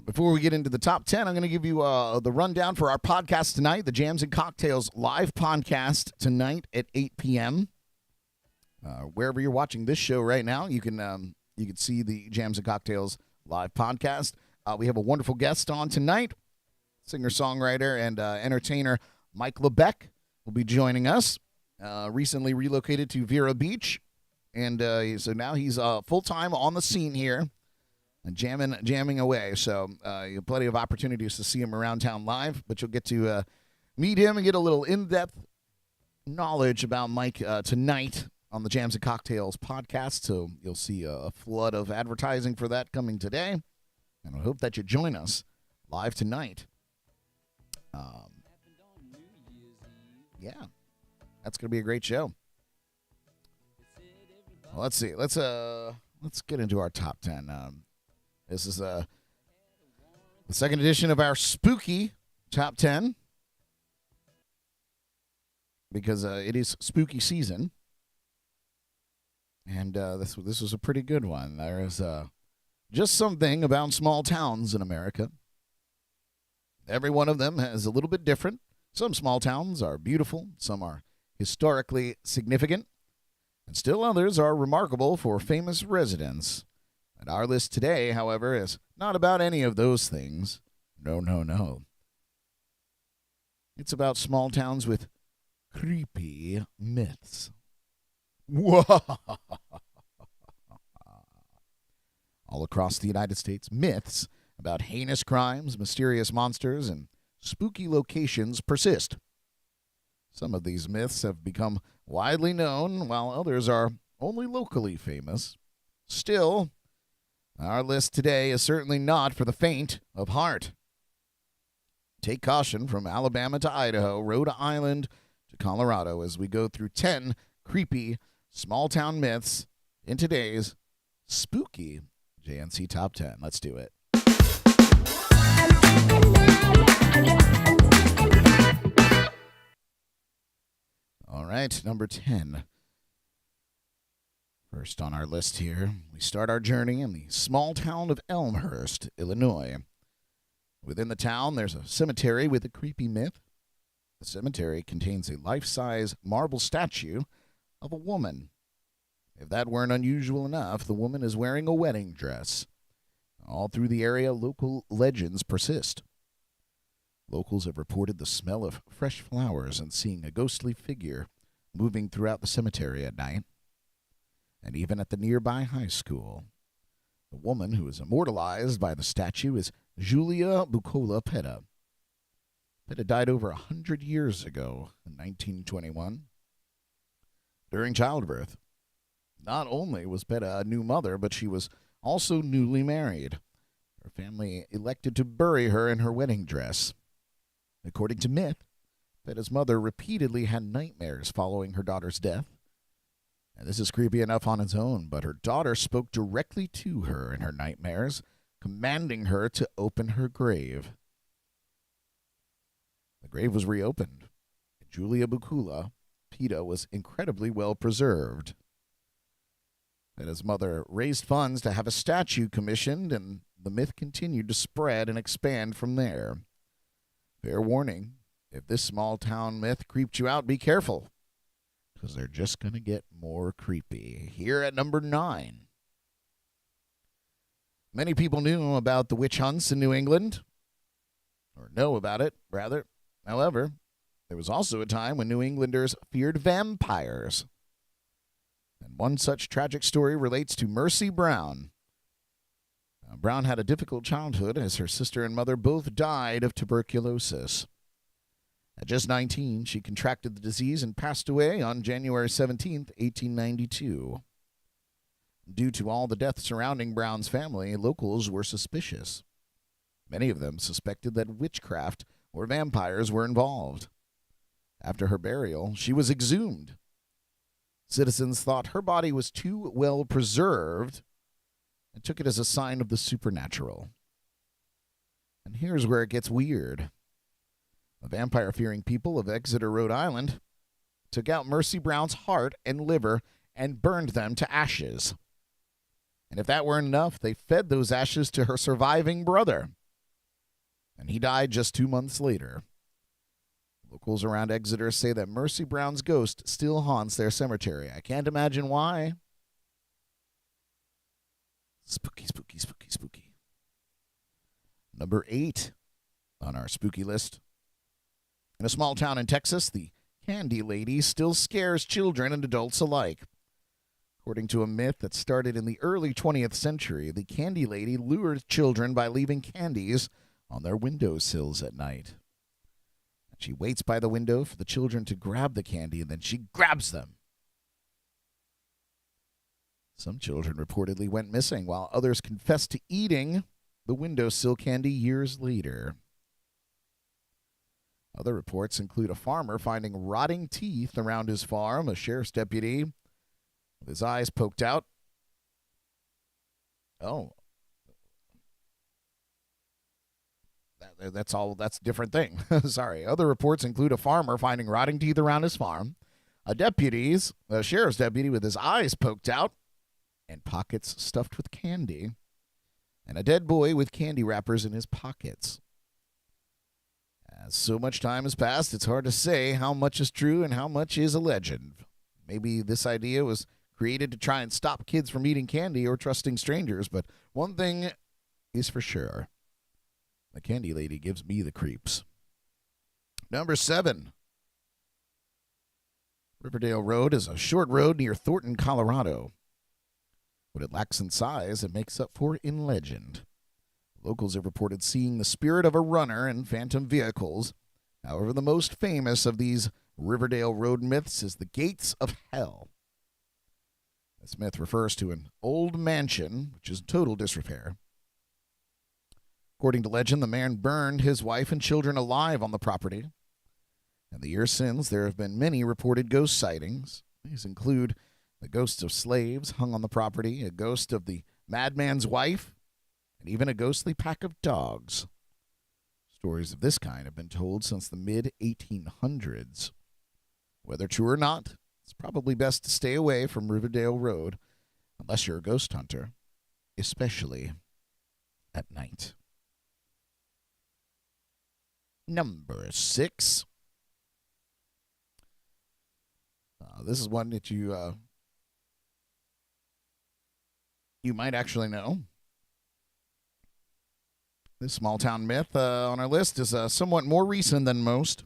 Before we get into the top 10, I'm going to give you the rundown for our podcast tonight, the Jams and Cocktails live podcast tonight at 8 p.m. Wherever you're watching this show right now, you can see the Jams and Cocktails live podcast. We have a wonderful guest on tonight. Singer-songwriter and entertainer Mike LeBeck will be joining us. Recently relocated to Vero Beach, and so now he's full-time on the scene here and jamming away. So you have plenty of opportunities to see him around town live, but you'll get to meet him and get a little in-depth knowledge about Mike tonight on the Jams and Cocktails podcast. So you'll see a flood of advertising for that coming today, and I hope that you join us live tonight. Yeah, that's gonna be a great show. Well, let's see. Let's get into our top 10. This is the second edition of our spooky top 10 because it is spooky season, and this was a pretty good one. There is just something about small towns in America. Every one of them is a little bit different. Some small towns are beautiful, some are historically significant, and still others are remarkable for famous residents. And our list today, however, is not about any of those things. No. It's about small towns with creepy myths. Whoa! All across the United States, myths about heinous crimes, mysterious monsters, and spooky locations persist. Some of these myths have become widely known, while others are only locally famous. Still, our list today is certainly not for the faint of heart. Take caution from Alabama to Idaho, Rhode Island to Colorado as we go through 10 creepy small-town myths in today's spooky JNC Top 10. Let's do it. All right, number 10. First on our list here, we start our journey in the small town of Elmhurst, Illinois. Within the town, there's a cemetery with a creepy myth. The cemetery contains a life-size marble statue of a woman. If that weren't unusual enough, the woman is wearing a wedding dress. All through the area, local legends persist. Locals have reported the smell of fresh flowers and seeing a ghostly figure moving throughout the cemetery at night. And even at the nearby high school. The woman who is immortalized by the statue is Julia Bucola Petta. Petta died over 100 years ago in 1921 during childbirth. Not only was Petta a new mother, but she was also newly married. Her family elected to bury her in her wedding dress. According to myth, Petta's mother repeatedly had nightmares following her daughter's death. And this is creepy enough on its own, but her daughter spoke directly to her in her nightmares, commanding her to open her grave. The grave was reopened. Julia Bucola Petta was incredibly well preserved. Petta's mother raised funds to have a statue commissioned, and the myth continued to spread and expand from there. Fair warning, if this small-town myth creeped you out, be careful, because they're just going to get more creepy. Here at number 9. Many people knew about the witch hunts in New England, or know about it, rather. However, there was also a time when New Englanders feared vampires. And one such tragic story relates to Mercy Brown. Brown had a difficult childhood as her sister and mother both died of tuberculosis. At just 19, she contracted the disease and passed away on January 17, 1892. Due to all the deaths surrounding Brown's family, locals were suspicious. Many of them suspected that witchcraft or vampires were involved. After her burial, she was exhumed. Citizens thought her body was too well preserved and took it as a sign of the supernatural. And here's where it gets weird. The vampire-fearing people of Exeter, Rhode Island, took out Mercy Brown's heart and liver and burned them to ashes. And if that weren't enough, they fed those ashes to her surviving brother. And he died just 2 months later. Locals around Exeter say that Mercy Brown's ghost still haunts their cemetery. I can't imagine why. Spooky, spooky, spooky, spooky. Number 8 on our spooky list. In a small town in Texas, the Candy Lady still scares children and adults alike. According to a myth that started in the early 20th century, the Candy Lady lured children by leaving candies on their windowsills at night. She waits by the window for the children to grab the candy, and then she grabs them. Some children reportedly went missing, while others confessed to eating the windowsill candy years later. Other reports include a farmer finding rotting teeth around his farm, a sheriff's deputy with his eyes poked out. Oh. That's a different thing. Sorry. Other reports include a farmer finding rotting teeth around his farm, a sheriff's deputy with his eyes poked out and pockets stuffed with candy, and a dead boy with candy wrappers in his pockets. As so much time has passed, it's hard to say how much is true and how much is a legend. Maybe this idea was created to try and stop kids from eating candy or trusting strangers, but one thing is for sure. The Candy Lady gives me the creeps. Number 7. Riverdale Road is a short road near Thornton, Colorado. What it lacks in size, it makes up for in legend. Locals have reported seeing the spirit of a runner in phantom vehicles. However, the most famous of these Riverdale Road myths is the Gates of Hell. This myth refers to an old mansion, which is in total disrepair. According to legend, the man burned his wife and children alive on the property. In the years since, there have been many reported ghost sightings. These include the ghosts of slaves hung on the property, a ghost of the madman's wife, and even a ghostly pack of dogs. Stories of this kind have been told since the mid-1800s. Whether true or not, it's probably best to stay away from Riverdale Road unless you're a ghost hunter, especially at night. Number 6. This is one that you might actually know. This small-town myth on our list is somewhat more recent than most.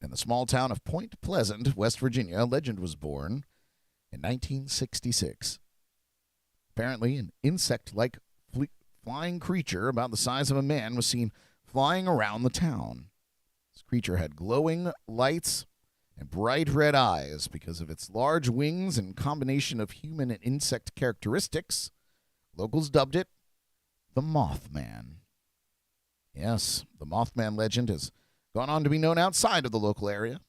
In the small town of Point Pleasant, West Virginia, a legend was born in 1966. Apparently, an insect-like flying creature about the size of a man was seen flying around the town. This creature had glowing lights and bright red eyes. Because of its large wings and combination of human and insect characteristics, locals dubbed it the Mothman. Yes, the Mothman legend has gone on to be known outside of the local area.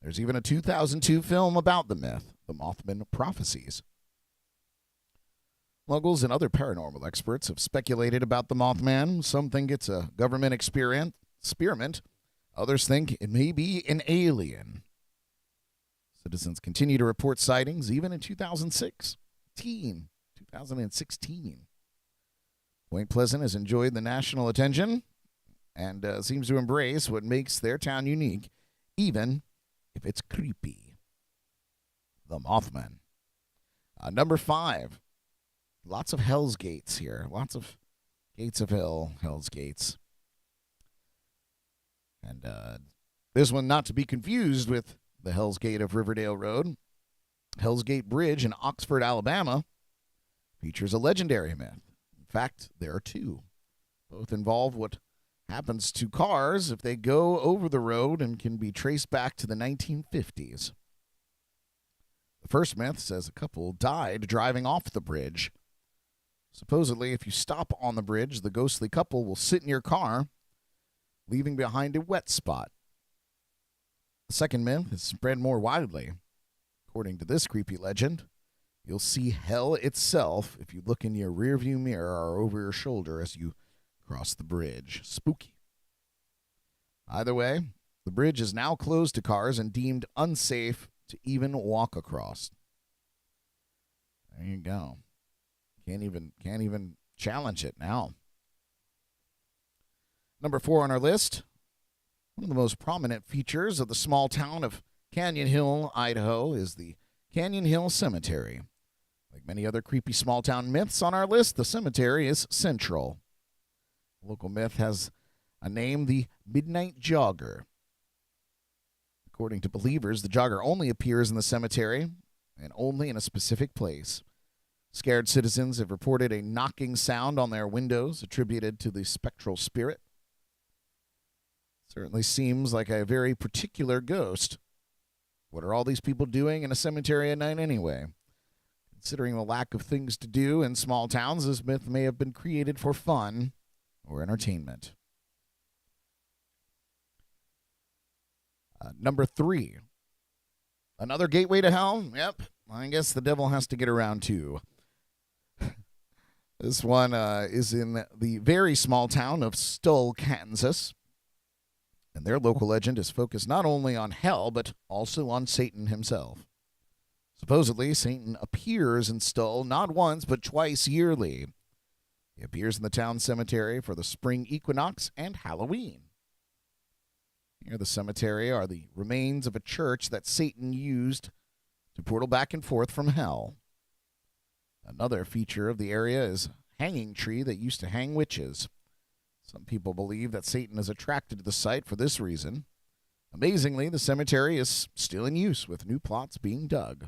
There's even a 2002 film about the myth, The Mothman Prophecies. Locals and other paranormal experts have speculated about the Mothman. Some think it's a government experiment. Others think it may be an alien. Citizens continue to report sightings even in 2016. Point Pleasant has enjoyed the national attention and seems to embrace what makes their town unique, even if it's creepy. The Mothman. Number 5. Lots of Hell's Gates here. Lots of gates of hell, Hell's Gates. And this one not to be confused with the Hell's Gate of Riverdale Road. Hell's Gate Bridge in Oxford, Alabama, features a legendary myth. In fact, there are two. Both involve what happens to cars if they go over the road and can be traced back to the 1950s. The first myth says a couple died driving off the bridge. Supposedly, if you stop on the bridge, the ghostly couple will sit in your car, leaving behind a wet spot. The second myth is spread more widely. According to this creepy legend, you'll see hell itself if you look in your rearview mirror or over your shoulder as you cross the bridge. Spooky. Either way, the bridge is now closed to cars and deemed unsafe to even walk across. There you go. Can't even challenge it now. Number 4 on our list. One of the most prominent features of the small town of Canyon Hill, Idaho, is the Canyon Hill Cemetery. Like many other creepy small-town myths on our list, the cemetery is central. The local myth has a name, the Midnight Jogger. According to believers, the jogger only appears in the cemetery and only in a specific place. Scared citizens have reported a knocking sound on their windows attributed to the spectral spirit. Certainly seems like a very particular ghost. What are all these people doing in a cemetery at night anyway? Considering the lack of things to do in small towns, this myth may have been created for fun or entertainment. Number 3. Another gateway to hell? Yep, I guess the devil has to get around too. This one is in the very small town of Stull, Kansas. And their local legend is focused not only on hell, but also on Satan himself. Supposedly, Satan appears in Stull not once, but twice yearly. He appears in the town cemetery for the spring equinox and Halloween. Near the cemetery are the remains of a church that Satan used to portal back and forth from hell. Another feature of the area is a hanging tree that used to hang witches. Some people believe that Satan is attracted to the site for this reason. Amazingly, the cemetery is still in use, with new plots being dug.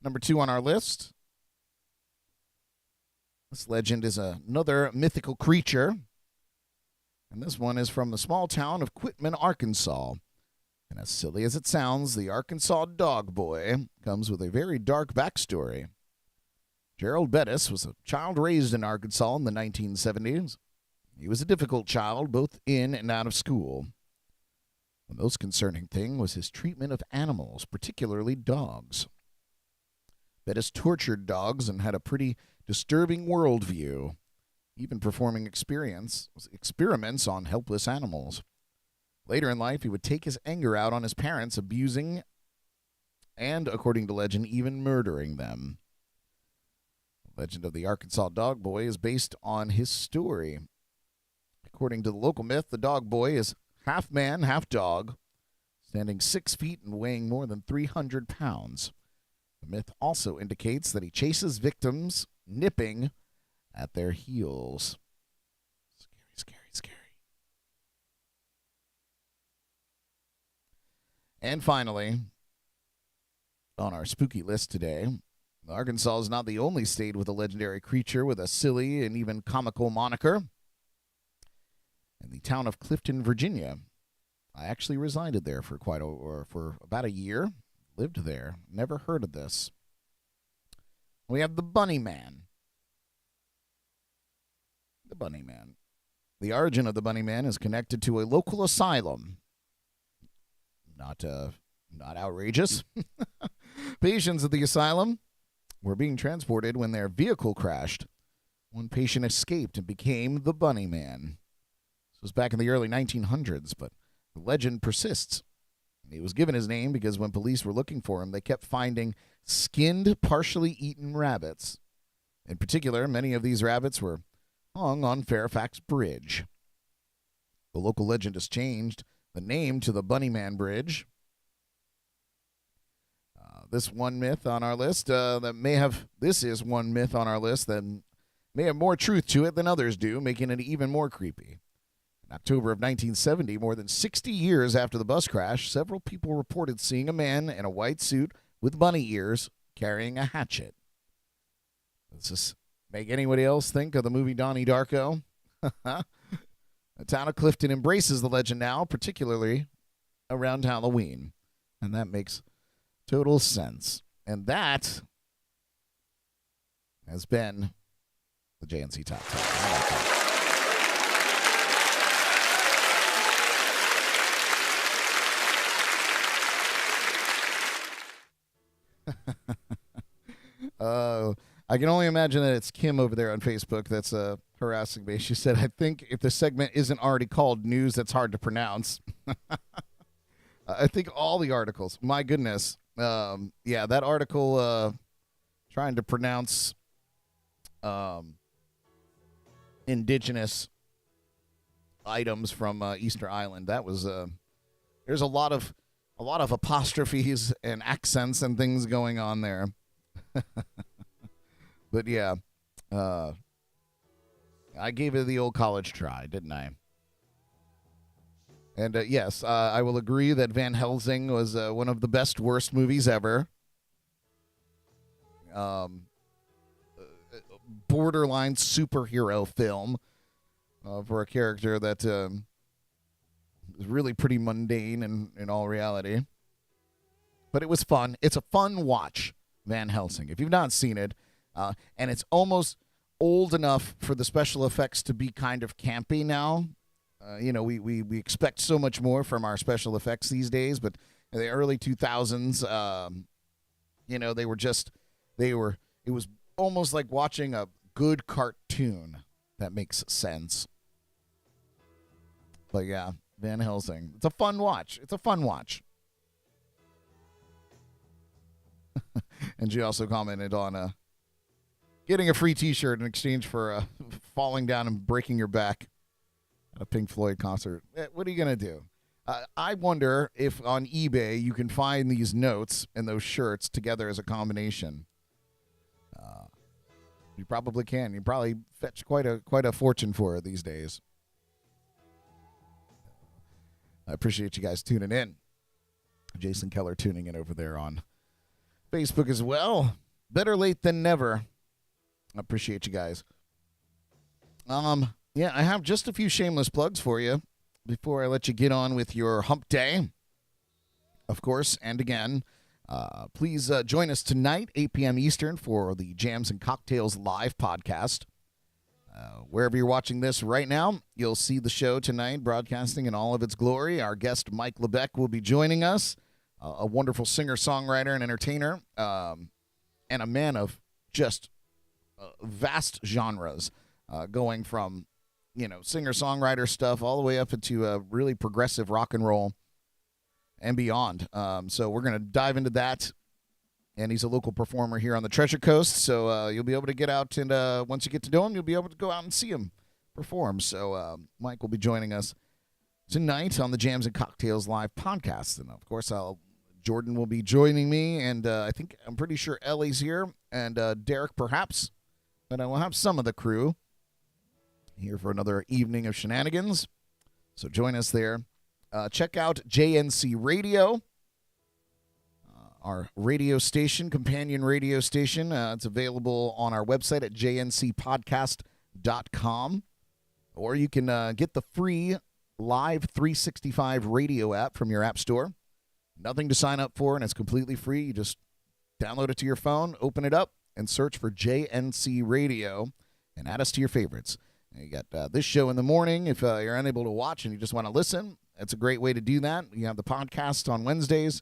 Number 2 on our list. This legend is another mythical creature, and this one is from the small town of Quitman, Arkansas. And as silly as it sounds, the Arkansas Dog Boy comes with a very dark backstory. Gerald Bettis was a child raised in Arkansas in the 1970s. He was a difficult child, both in and out of school. The most concerning thing was his treatment of animals, particularly dogs. Bettis tortured dogs and had a pretty disturbing worldview, even performing experiments on helpless animals. Later in life, he would take his anger out on his parents, abusing and, according to legend, even murdering them. The legend of the Arkansas Dog Boy is based on his story. According to the local myth, the dog boy is half man, half dog, standing 6 feet and weighing more than 300 pounds. The myth also indicates that he chases victims, nipping at their heels. Scary, scary, scary. And finally, on our spooky list today, Arkansas is not the only state with a legendary creature with a silly and even comical moniker. In the town of Clifton, Virginia, I actually resided there for about a year. Lived there. Never heard of this. We have the Bunny Man. The Bunny Man. The origin of the Bunny Man is connected to a local asylum. Not outrageous. Patients at the asylum were being transported when their vehicle crashed. One patient escaped and became the Bunny Man. This was back in the early 1900s, but the legend persists. He was given his name because when police were looking for him, they kept finding skinned, partially eaten rabbits. In particular, many of these rabbits were hung on Fairfax Bridge. The local legend has changed the name to the Bunny Man Bridge. This is one myth on our list that may have more truth to it than others do, making it even more creepy. In October of 1970, more than 60 years after the bus crash, several people reported seeing a man in a white suit with bunny ears carrying a hatchet. Does this make anybody else think of the movie Donnie Darko? The town of Clifton embraces the legend now, particularly around Halloween. And that makes total sense. And that has been the JNC Top 10. I like that. I can only imagine that it's Kim over there on Facebook that's harassing me. She said, I think if the segment isn't already called News That's Hard to Pronounce. I think all the articles, my goodness. Yeah, that article trying to pronounce indigenous items from Easter Island. That was there's a lot of apostrophes and accents and things going on there. But yeah, I gave it the old college try, didn't I? And yes, I will agree that Van Helsing was one of the best, worst movies ever. Borderline superhero film for a character that is really pretty mundane in all reality. But it was fun. It's a fun watch, Van Helsing. If you've not seen it, and it's almost old enough for the special effects to be kind of campy now. We expect so much more from our special effects these days, but in the early 2000s, it was almost like watching a good cartoon. That makes sense. But yeah, Van Helsing. It's a fun watch. And she also commented on getting a free T-shirt in exchange for falling down and breaking your back at a Pink Floyd concert. What are you going to do? I wonder if on eBay you can find these notes and those shirts together as a combination. You probably can. You probably fetch quite a fortune for it these days. I appreciate you guys tuning in. Jason Keller tuning in over there on Facebook as well. Better late than never. I appreciate you guys. Yeah, I have just a few shameless plugs for you before I let you get on with your hump day. Of course, and again, please join us tonight, 8 p.m. Eastern, for the Jams and Cocktails live podcast. Wherever you're watching this right now, you'll see the show tonight broadcasting in all of its glory. Our guest, Mike Lebec, will be joining us, a wonderful singer-songwriter and entertainer, and a man of just vast genres, going from, singer-songwriter stuff all the way up into really progressive rock and roll and beyond. So we're going to dive into that. And he's a local performer here on the Treasure Coast, so you'll be able to get out, and once you get to know him, you'll be able to go out and see him perform. So Mike will be joining us tonight on the Jams and Cocktails live podcast. And, of course, Jordan will be joining me, and I'm pretty sure Ellie's here, and Derek perhaps. But I will have some of the crew here for another evening of shenanigans. So join us there. Check out JNC Radio, our radio station, companion radio station. It's available on our website at jncpodcast.com. Or you can get the free LIVE365 Radio App from your app store. Nothing to sign up for, and it's completely free. You just download it to your phone, open it up, and search for JNC Radio, and add us to your favorites. And you got this show in the morning. If you're unable to watch and you just want to listen, that's a great way to do that. You have the podcast on Wednesdays.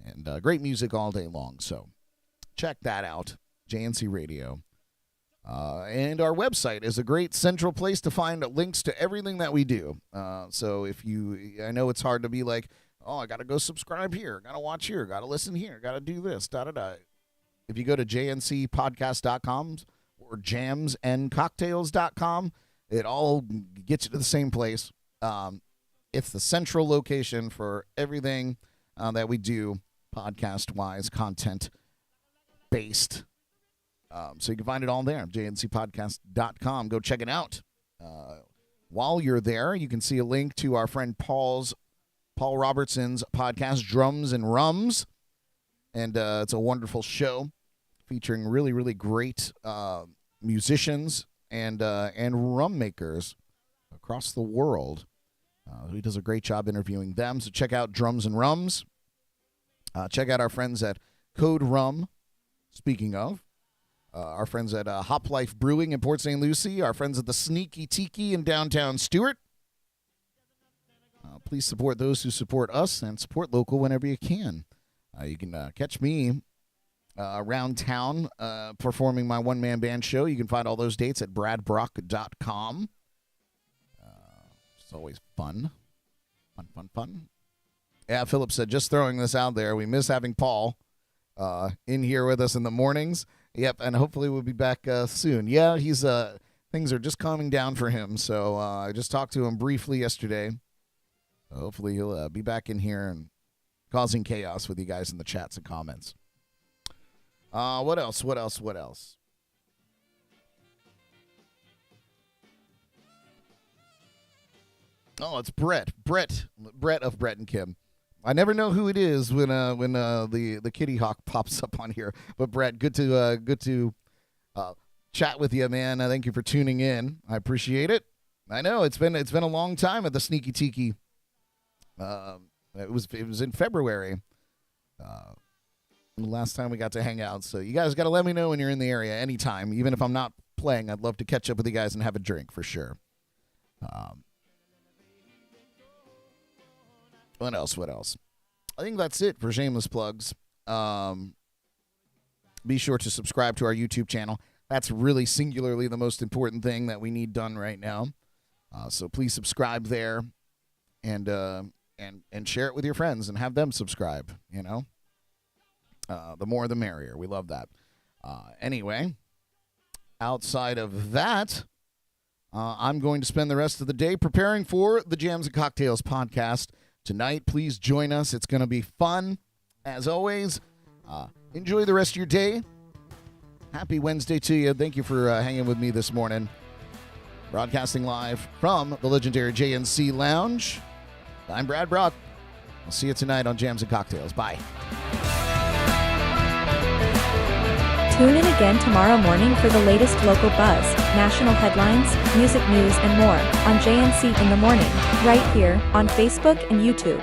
And great music all day long. So check that out, JNC Radio. And our website is a great central place to find links to everything that we do. So I know it's hard to be like, oh, I got to go subscribe here, got to watch here, got to listen here, got to do this, da-da-da. If you go to jncpodcast.com or jamsandcocktails.com, it all gets you to the same place. It's the central location for everything that we do, podcast-wise, content-based. So you can find it all there, jncpodcast.com. Go check it out. while you're there, you can see a link to our friend Paul Robertson's podcast, Drums and Rums. And it's a wonderful show featuring really, really great musicians and rum makers across the world. He does a great job interviewing them. So check out Drums and Rums. Check out our friends at Code Rum. Speaking of, our friends at Hop Life Brewing in Port St. Lucie. Our friends at the Sneaky Tiki in downtown Stewart. Please support those who support us and support local whenever you can. You can catch me around town performing my one-man band show. You can find all those dates at bradbrock.com. It's always fun. Fun. Yeah, Philip said, just throwing this out there, we miss having Paul in here with us in the mornings. Yep, and hopefully we'll be back soon. Yeah, he's things are just calming down for him, so I just talked to him briefly yesterday. Hopefully he'll be back in here and causing chaos with you guys in the chats and comments. What else? Oh, it's Brett of Brett and Kim. I never know who it is when the Kitty Hawk pops up on here. But Brett, good to chat with you, man. Thank you for tuning in. I appreciate it. I know it's been a long time at the Sneaky Tiki. It was in February. The last time we got to hang out. So you guys got to let me know when you're in the area anytime. Even if I'm not playing, I'd love to catch up with you guys and have a drink for sure. What else? I think that's it for shameless plugs. Be sure to subscribe to our YouTube channel. That's really singularly the most important thing that we need done right now. So please subscribe there and share it with your friends and have them subscribe, you know. The more the merrier. We love that. Anyway, outside of that, I'm going to spend the rest of the day preparing for the Jams and Cocktails podcast tonight. Please join us. It's going to be fun. As always, enjoy the rest of your day. Happy Wednesday to you. Thank you for hanging with me this morning. Broadcasting live from the legendary JNC Lounge. I'm Brad Brock. I'll see you tonight on Jams and Cocktails. Bye. Tune in again tomorrow morning for the latest local buzz, national headlines, music news, and more on JNC in the Morning, right here on Facebook and YouTube.